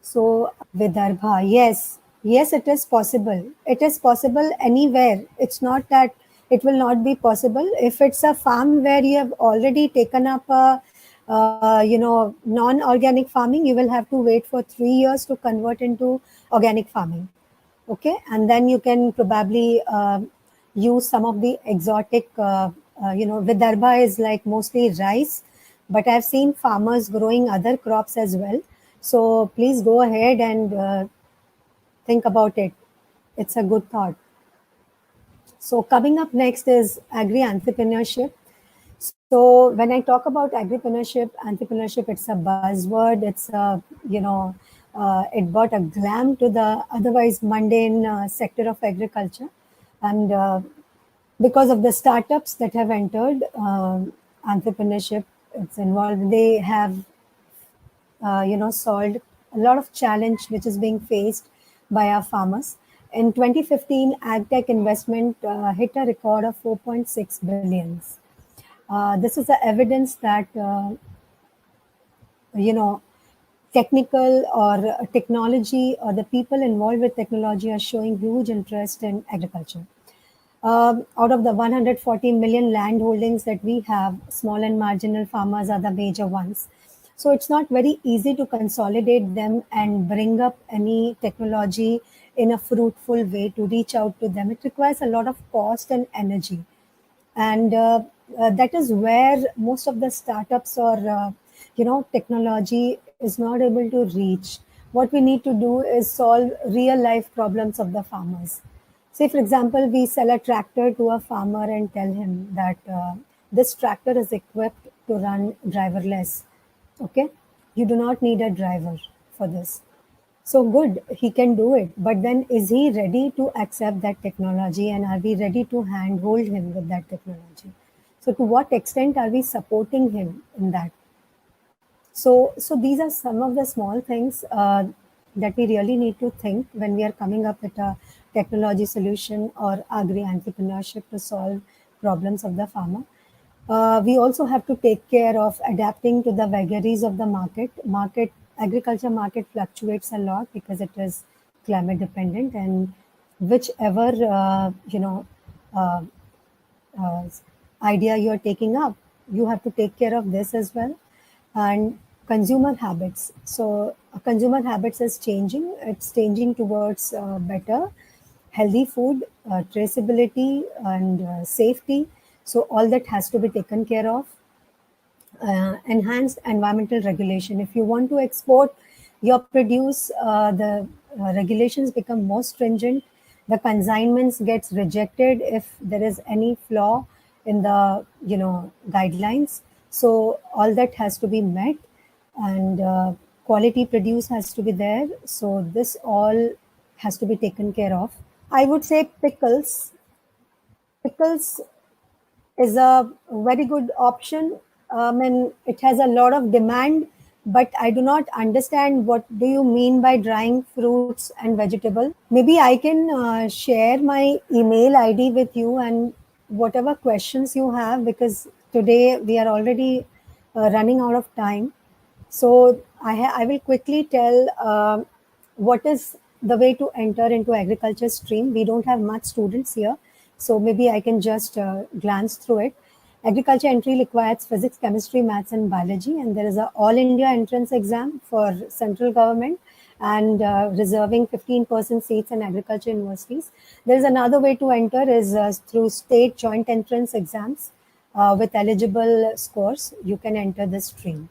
So Vidarbha, yes, yes, it is possible. It is possible anywhere. It's not that it will not be possible. If it's a farm where you have already taken up a non-organic farming, you will have to wait for 3 years to convert into organic farming. Okay, and then you can probably use some of the exotic. Vidarbha is like mostly rice, but I've seen farmers growing other crops as well. So please go ahead and think about it. It's a good thought. So coming up next is agri-entrepreneurship. So when I talk about entrepreneurship, it's a buzzword. It's it brought a glam to the otherwise mundane sector of agriculture, and because of the startups that have entered entrepreneurship, it's involved. They have solved a lot of challenge which is being faced by our farmers. In 2015, AgTech investment hit a record of 4.6 billions. This is the evidence that you know technical or technology or the people involved with technology are showing huge interest in agriculture. Out of the 140 million land holdings that we have, small and marginal farmers are the major ones. So it's not very easy to consolidate them and bring up any technology in a fruitful way to reach out to them. It requires a lot of cost and energy. And that is where most of the startups or technology is not able to reach. What we need to do is solve real life problems of the farmers. Say, for example, we sell a tractor to a farmer and tell him that this tractor is equipped to run driverless. Okay, you do not need a driver for this. So good, he can do it. But then is he ready to accept that technology, and are we ready to handhold him with that technology? So to what extent are we supporting him in that? So these are some of the small things that we really need to think when we are coming up with a technology solution or agri-entrepreneurship to solve problems of the farmer. We also have to take care of adapting to the vagaries of the market. Agriculture market fluctuates a lot because it is climate dependent, and whichever uh, uh, idea you're taking up, you have to take care of this as well. And consumer habits. So consumer habits is changing. It's changing towards better, healthy food, traceability, and safety. So all that has to be taken care of. Enhanced environmental regulation. If you want to export your produce, the regulations become more stringent. The consignments gets rejected if there is any flaw in the guidelines. So all that has to be met, and quality produce has to be there. So this all has to be taken care of. I would say pickles. Pickles is a very good option. And it has a lot of demand, but I do not understand what do you mean by drying fruits and vegetable. Maybe I can share my email ID with you, and whatever questions you have, because today we are already running out of time. So I will quickly tell what is the way to enter into agriculture stream. We don't have much students here, so maybe I can just glance through it. Agriculture entry requires physics, chemistry, maths, and biology, and there is a all India entrance exam for central government, and reserving 15% seats in agriculture universities. There is another way to enter is through state joint entrance exams with eligible scores. You can enter the stream.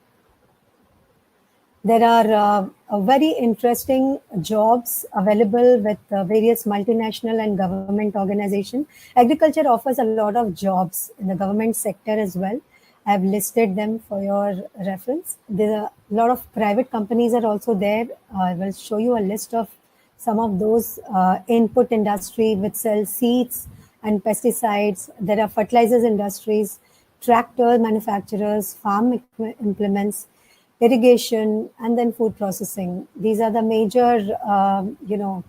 There are very interesting jobs available with various multinational and government organizations. Agriculture offers a lot of jobs in the government sector as well. I have listed them for your reference. There are a lot of private companies are also there. I will show you a list of some of those input industry which sell seeds and pesticides. There are fertilizers industries, tractor manufacturers, farm implements, irrigation, and then food processing. These are the major,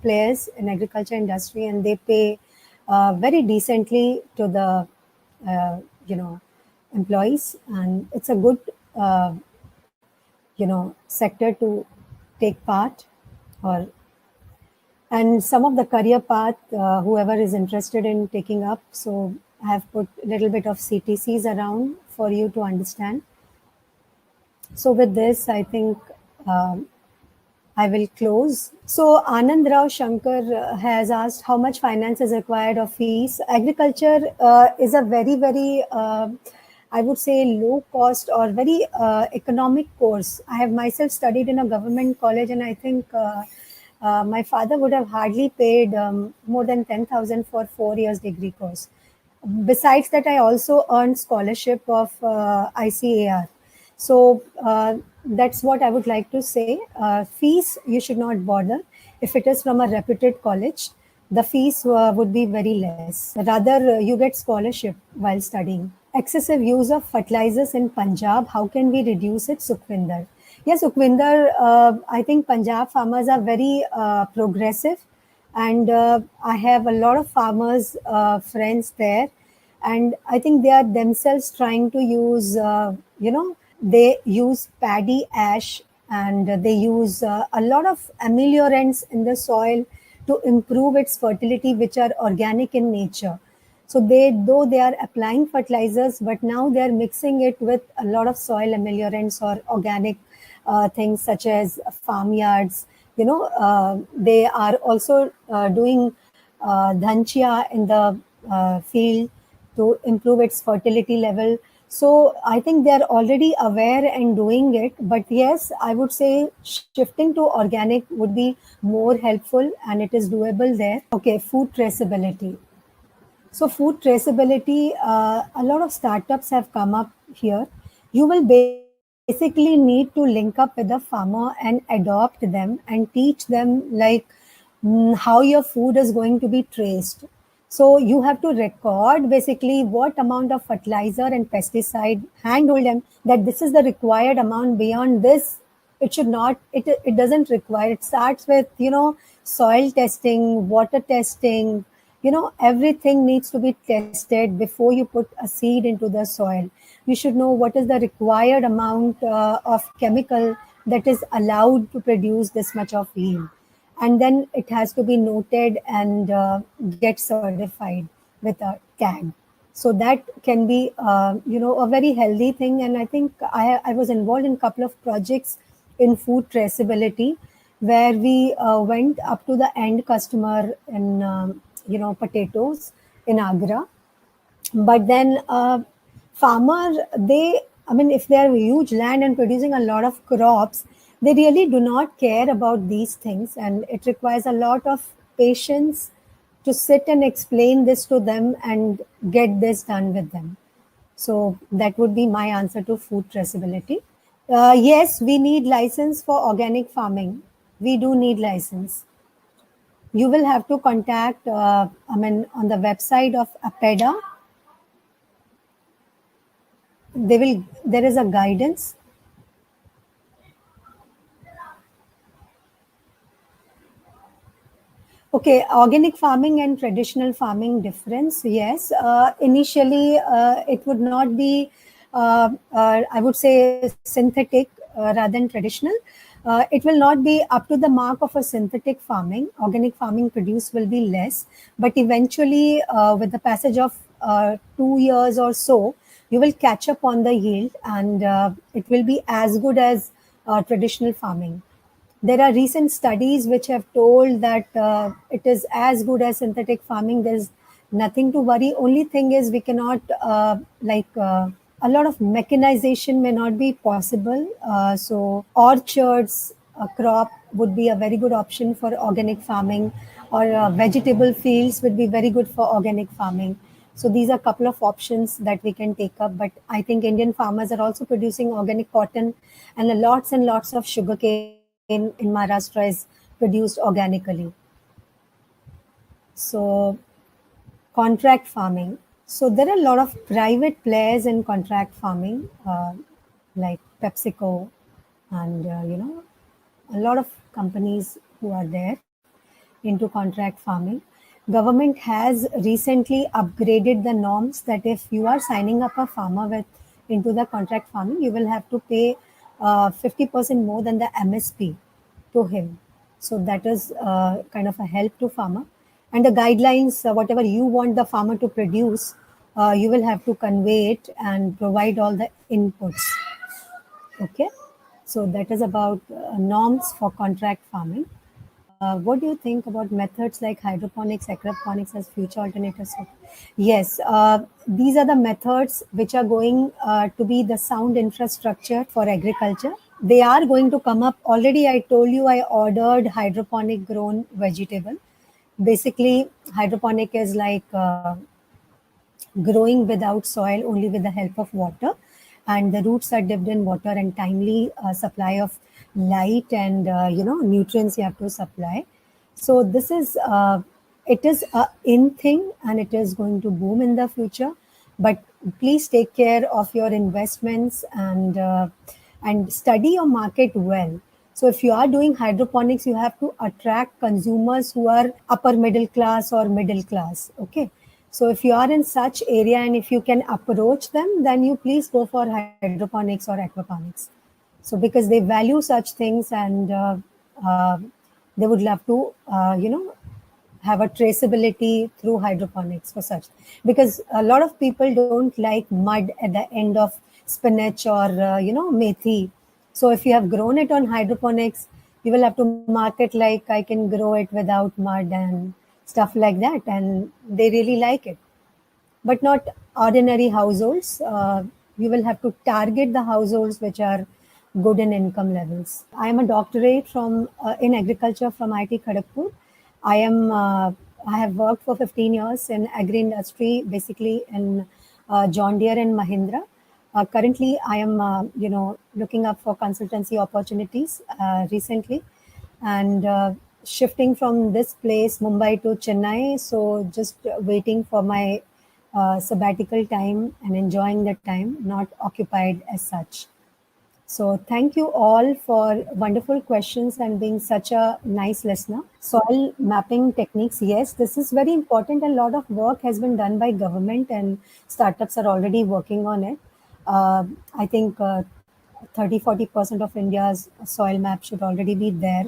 players in agriculture industry, and they pay very decently to the, employees. And it's a good, sector to take part. Or and some of the career path, whoever is interested in taking up. So I have put a little bit of CTCs around for you to understand. So with this, I think I will close. So Anand Rao Shankar has asked how much finance is required of fees. Agriculture is a very, very, I would say, low cost or very economic course. I have myself studied in a government college, and I think my father would have hardly paid more than 10,000 for 4 years degree course. Besides that, I also earned scholarship of ICAR. So that's what I would like to say. Fees, you should not bother. If it is from a reputed college, the fees would be very less. Rather, you get scholarship while studying. excessive use of fertilizers in Punjab. How can we reduce it, Sukhvinder? Yes, Sukhvinder, I think Punjab farmers are very progressive, and I have a lot of farmers friends there, and I think they are themselves trying to use, they use paddy ash, and they use a lot of ameliorants in the soil to improve its fertility, which are organic in nature. So though they are applying fertilizers, but now they are mixing it with a lot of soil ameliorants or organic things such as farmyards. They are also doing dhanchia in the field to improve its fertility level. So I think they are already aware and doing it. But yes, I would say shifting to organic would be more helpful, and it is doable there. Okay, food traceability. So food traceability, a lot of startups have come up here. You will basically need to link up with the farmer and adopt them and teach them like how your food is going to be traced. So you have to record basically what amount of fertilizer and pesticide, handhold them that this is the required amount. Beyond this, it should not, it doesn't require. It starts with, soil testing, water testing, everything needs to be tested before you put a seed into the soil. You should know what is the required amount of chemical that is allowed to produce this much of yield, and then it has to be noted and get certified with a tag. So that can be a very healthy thing. And I think I was involved in a couple of projects in food traceability, where we went up to the end customer in potatoes in Agra. But then farmer, if they are huge land and producing a lot of crops, they really do not care about these things, and it requires a lot of patience to sit and explain this to them and get this done with them. So that would be my answer to food traceability. Yes, we need license for organic farming. We do need license. You will have to contact, on the website of APEDA, there is a guidance. Okay, organic farming and traditional farming difference. Yes, initially it would not be, I would say, synthetic rather than traditional. It will not be up to the mark of a synthetic farming. Organic farming produce will be less, but eventually, with the passage of 2 years or so, you will catch up on the yield, and it will be as good as traditional farming. There are recent studies which have told that it is as good as synthetic farming. There's nothing to worry. Only thing is we cannot, a lot of mechanization may not be possible. So orchards, a crop would be a very good option for organic farming, or vegetable fields would be very good for organic farming. So these are a couple of options that we can take up. But I think Indian farmers are also producing organic cotton, and lots of sugarcane in Maharashtra is produced organically. So contract farming. So there are a lot of private players in contract farming, like PepsiCo, and a lot of companies who are there into contract farming. Government has recently upgraded the norms that if you are signing up a farmer with into the contract farming, you will have to pay 50% more than the MSP to him. So that is kind of a help to farmer. And the guidelines, whatever you want the farmer to produce, you will have to convey it and provide all the inputs. Okay, so that is about norms for contract farming. What do you think about methods like hydroponics, aquaponics as future alternatives? Yes, these are the methods which are going to be the sound infrastructure for agriculture. They are going to come up. Already I told you I ordered hydroponic grown vegetable. Basically, hydroponic is like growing without soil, only with the help of water, and the roots are dipped in water, and timely supply of light and nutrients you have to supply. So this is it is a in thing, and it is going to boom in the future. But please take care of your investments and study your market well. So if you are doing hydroponics, you have to attract consumers who are upper middle class or middle class. Okay. So if you are in such area and if you can approach them, then you please go for hydroponics or aquaponics. So because they value such things and they would love to, have a traceability through hydroponics for such, because a lot of people don't like mud at the end of spinach or methi. So if you have grown it on hydroponics, you will have to market like I can grow it without mud and stuff like that, and they really like it. But not ordinary households. You will have to target the households which are good in income levels. I am a doctorate from in agriculture from IIT Kharagpur. I am. I have worked for 15 years in agri industry, basically in John Deere and Mahindra. Currently, I am looking up for consultancy opportunities recently, and shifting from this place, Mumbai to Chennai. So just waiting for my sabbatical time and enjoying the time, not occupied as such. So thank you all for wonderful questions and being such a nice listener. Soil mapping techniques, yes, this is very important. A lot of work has been done by government and startups are already working on it. I think 30-40% of India's soil map should already be there,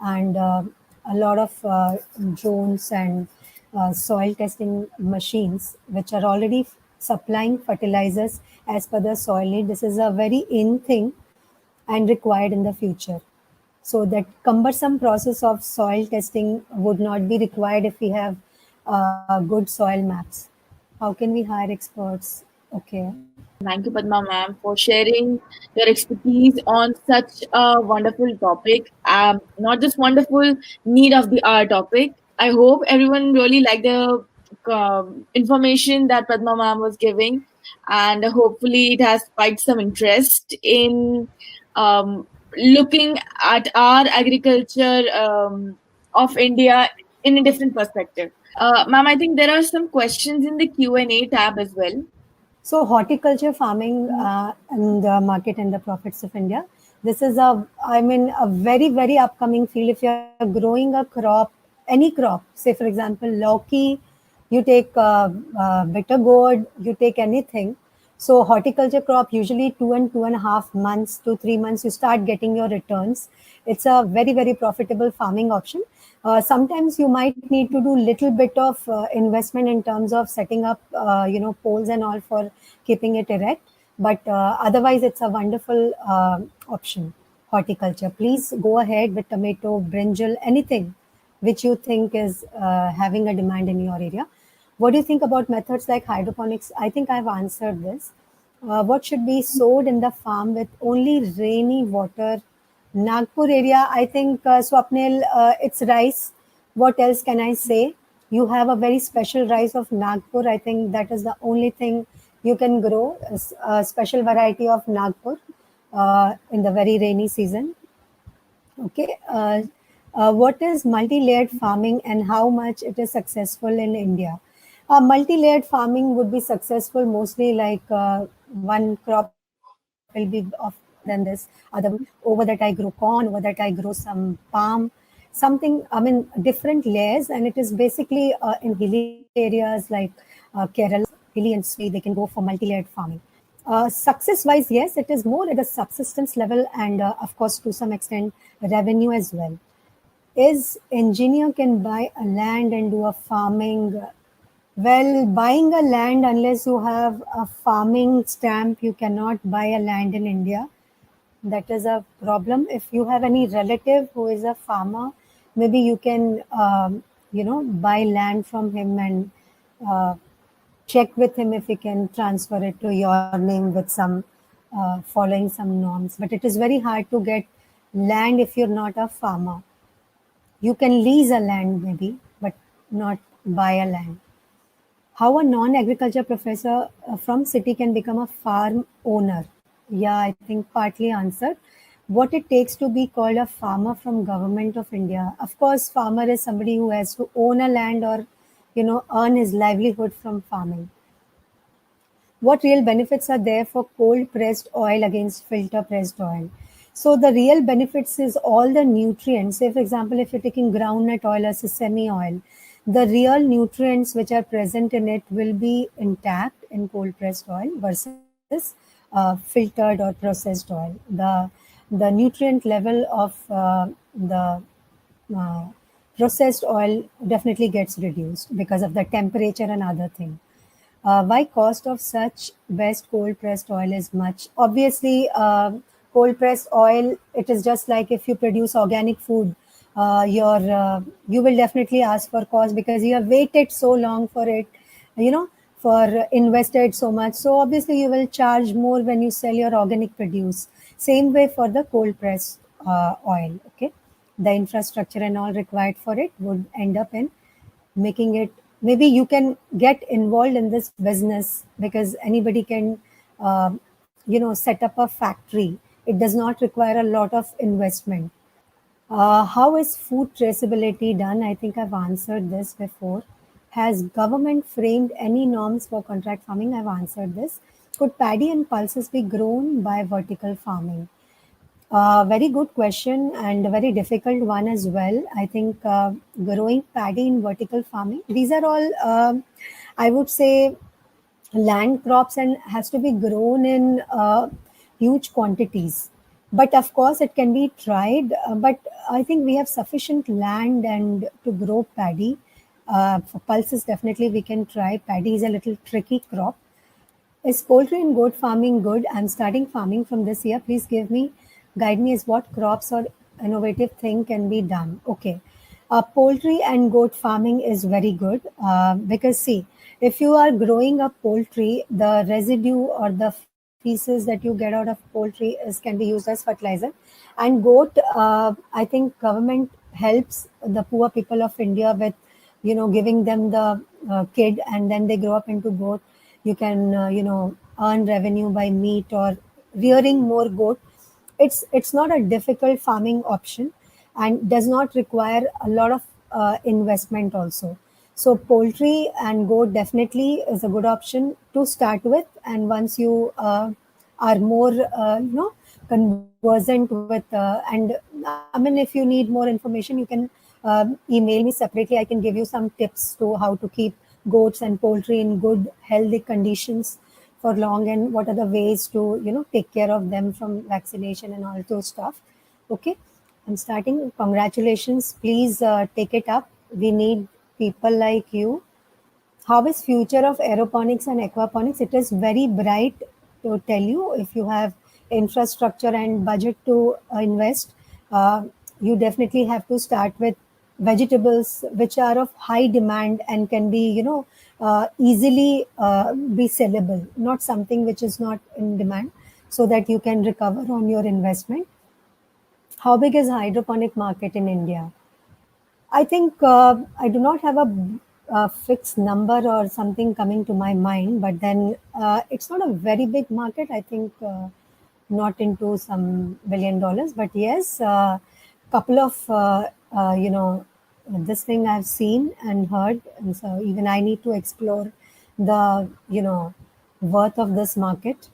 and a lot of drones and soil testing machines which are already supplying fertilizers as per the soil need. This is a very in thing and required in the future. So that cumbersome process of soil testing would not be required if we have good soil maps. How can we hire experts? Okay. Thank you, Padma ma'am, for sharing your expertise on such a wonderful topic. Not just wonderful, need of the hour topic. I hope everyone really liked the information that Padma ma'am was giving, and hopefully it has spiked some interest in looking at our agriculture of India in a different perspective. Ma'am, I think there are some questions in the Q&A tab as well. So horticulture farming and the market and the profits of India. This is a very, very upcoming field. If you're growing a crop, any crop, say for example, lauki, you take bitter gourd, you take anything. So horticulture crop, usually 2.5 months to 3 months, you start getting your returns. It's a very, very profitable farming option. Sometimes you might need to do little bit of investment in terms of setting up, poles and all for keeping it erect. But otherwise, it's a wonderful option. Horticulture. Please go ahead with tomato, brinjal, anything which you think is having a demand in your area. What do you think about methods like hydroponics? I think I've answered this. What should be sowed in the farm with only rainy water? Nagpur area, I think, Swapnil, it's rice. What else can I say? You have a very special rice of Nagpur. I think that is the only thing you can grow, a special variety of Nagpur in the very rainy season. Okay. What is multi-layered farming and how much it is successful in India? Multi-layered farming would be successful mostly like one crop will be of than this. Over that I grow corn, over that I grow some palm, something, I mean, different layers. And it is basically in hilly areas like Kerala, hilly and swampy, they can go for multi-layered farming. Success wise, yes, it is more at a subsistence level and, of course, to some extent, revenue as well. Is engineer can buy a land and do a farming? Well, buying a land, unless you have a farming stamp, you cannot buy a land in India. That is a problem. If you have any relative who is a farmer, maybe you can, buy land from him and check with him if he can transfer it to your name with some following some norms. But it is very hard to get land if you're not a farmer. You can lease a land maybe, but not buy a land. How a non-agriculture professor from city can become a farm owner? Yeah, I think partly answered. What it takes to be called a farmer from government of India? Of course, farmer is somebody who has to own a land or, earn his livelihood from farming. what real benefits are there for cold pressed oil against filter pressed oil? So the real benefits is all the nutrients. Say, for example, if you're taking groundnut oil or sesame oil, the real nutrients which are present in it will be intact in cold pressed oil versus filtered or processed oil. The nutrient level of the uh, processed oil definitely gets reduced because of the temperature and other thing. Why cost of such best cold pressed oil is much? Obviously, cold pressed oil, it is just like if you produce organic food, you will definitely ask for cost because you have waited so long for it, you know, for invested so much. So obviously, you will charge more when you sell your organic produce. Same way for the cold pressed oil. Okay, the infrastructure and all required for it would end up in making it, maybe you can get involved in this business because anybody can set up a factory. It does not require a lot of investment. How is food traceability done? I think I've answered this before. Has government framed any norms for contract farming? I've answered this. Could paddy and pulses be grown by vertical farming? Very good question and a very difficult one as well. I think growing paddy in vertical farming, these are all, I would say, land crops and has to be grown in huge quantities. But of course, it can be tried. But I think we have sufficient land and to grow paddy. For pulses, definitely we can try. Paddy is a little tricky crop. Is poultry and goat farming good? I'm starting farming from this year. Please guide me as what crops or innovative thing can be done. Okay. Poultry and goat farming is very good because see, if you are growing up poultry, the residue or the feces that you get out of poultry can be used as fertilizer. And goat, I think government helps the poor people of India with, giving them the kid and then they grow up into goat. You can, earn revenue by meat or rearing more goat. It's not a difficult farming option and does not require a lot of investment also. So poultry and goat definitely is a good option to start with, and once you are more conversant with and I mean, if you need more information, you can email me separately. I can give you some tips to how to keep goats and poultry in good healthy conditions for long, and what are the ways to take care of them from vaccination and all those stuff. Okay, I'm starting. Congratulations, please take it up. We need people like you. How is future of aeroponics and aquaponics? It is very bright, to tell you. If you have infrastructure and budget to invest, uh, you definitely have to start with vegetables which are of high demand and can be easily be sellable, not something which is not in demand, so that you can recover on your investment. How big is hydroponic market in India? I think I do not have a fixed number or something coming to my mind, but then it's not a very big market. I think not into some $1 billion, but yes, couple of this thing I've seen and heard, and so even I need to explore the worth of this market.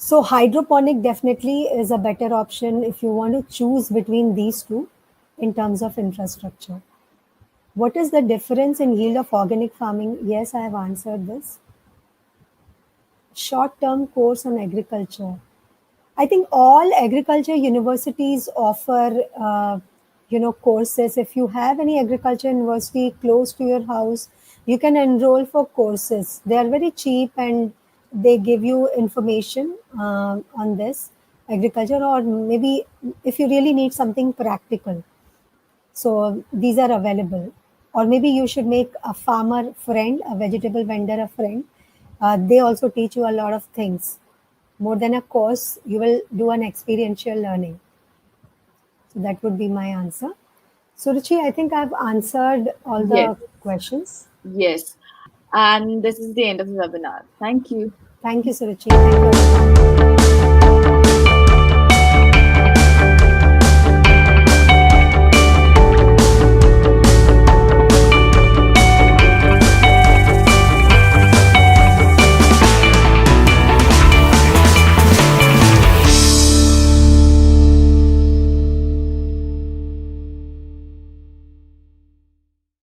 So hydroponic definitely is a better option if you want to choose between these two in terms of infrastructure. What is the difference in yield of organic farming? Yes, I have answered this. Short-term course on agriculture. I think all agriculture universities offer, courses. If you have any agriculture university close to your house, you can enroll for courses. They are very cheap and they give you information on this agriculture, or maybe if you really need something practical. So these are available. Or maybe you should make a farmer friend, a vegetable vendor a friend. They also teach you a lot of things. More than a course, you will do an experiential learning. So that would be my answer. Suruchi, I think I've answered all Yes, the questions. yes. And this is the end of the webinar. Thank you. Thank you, Suruchi. Thank you, everyone.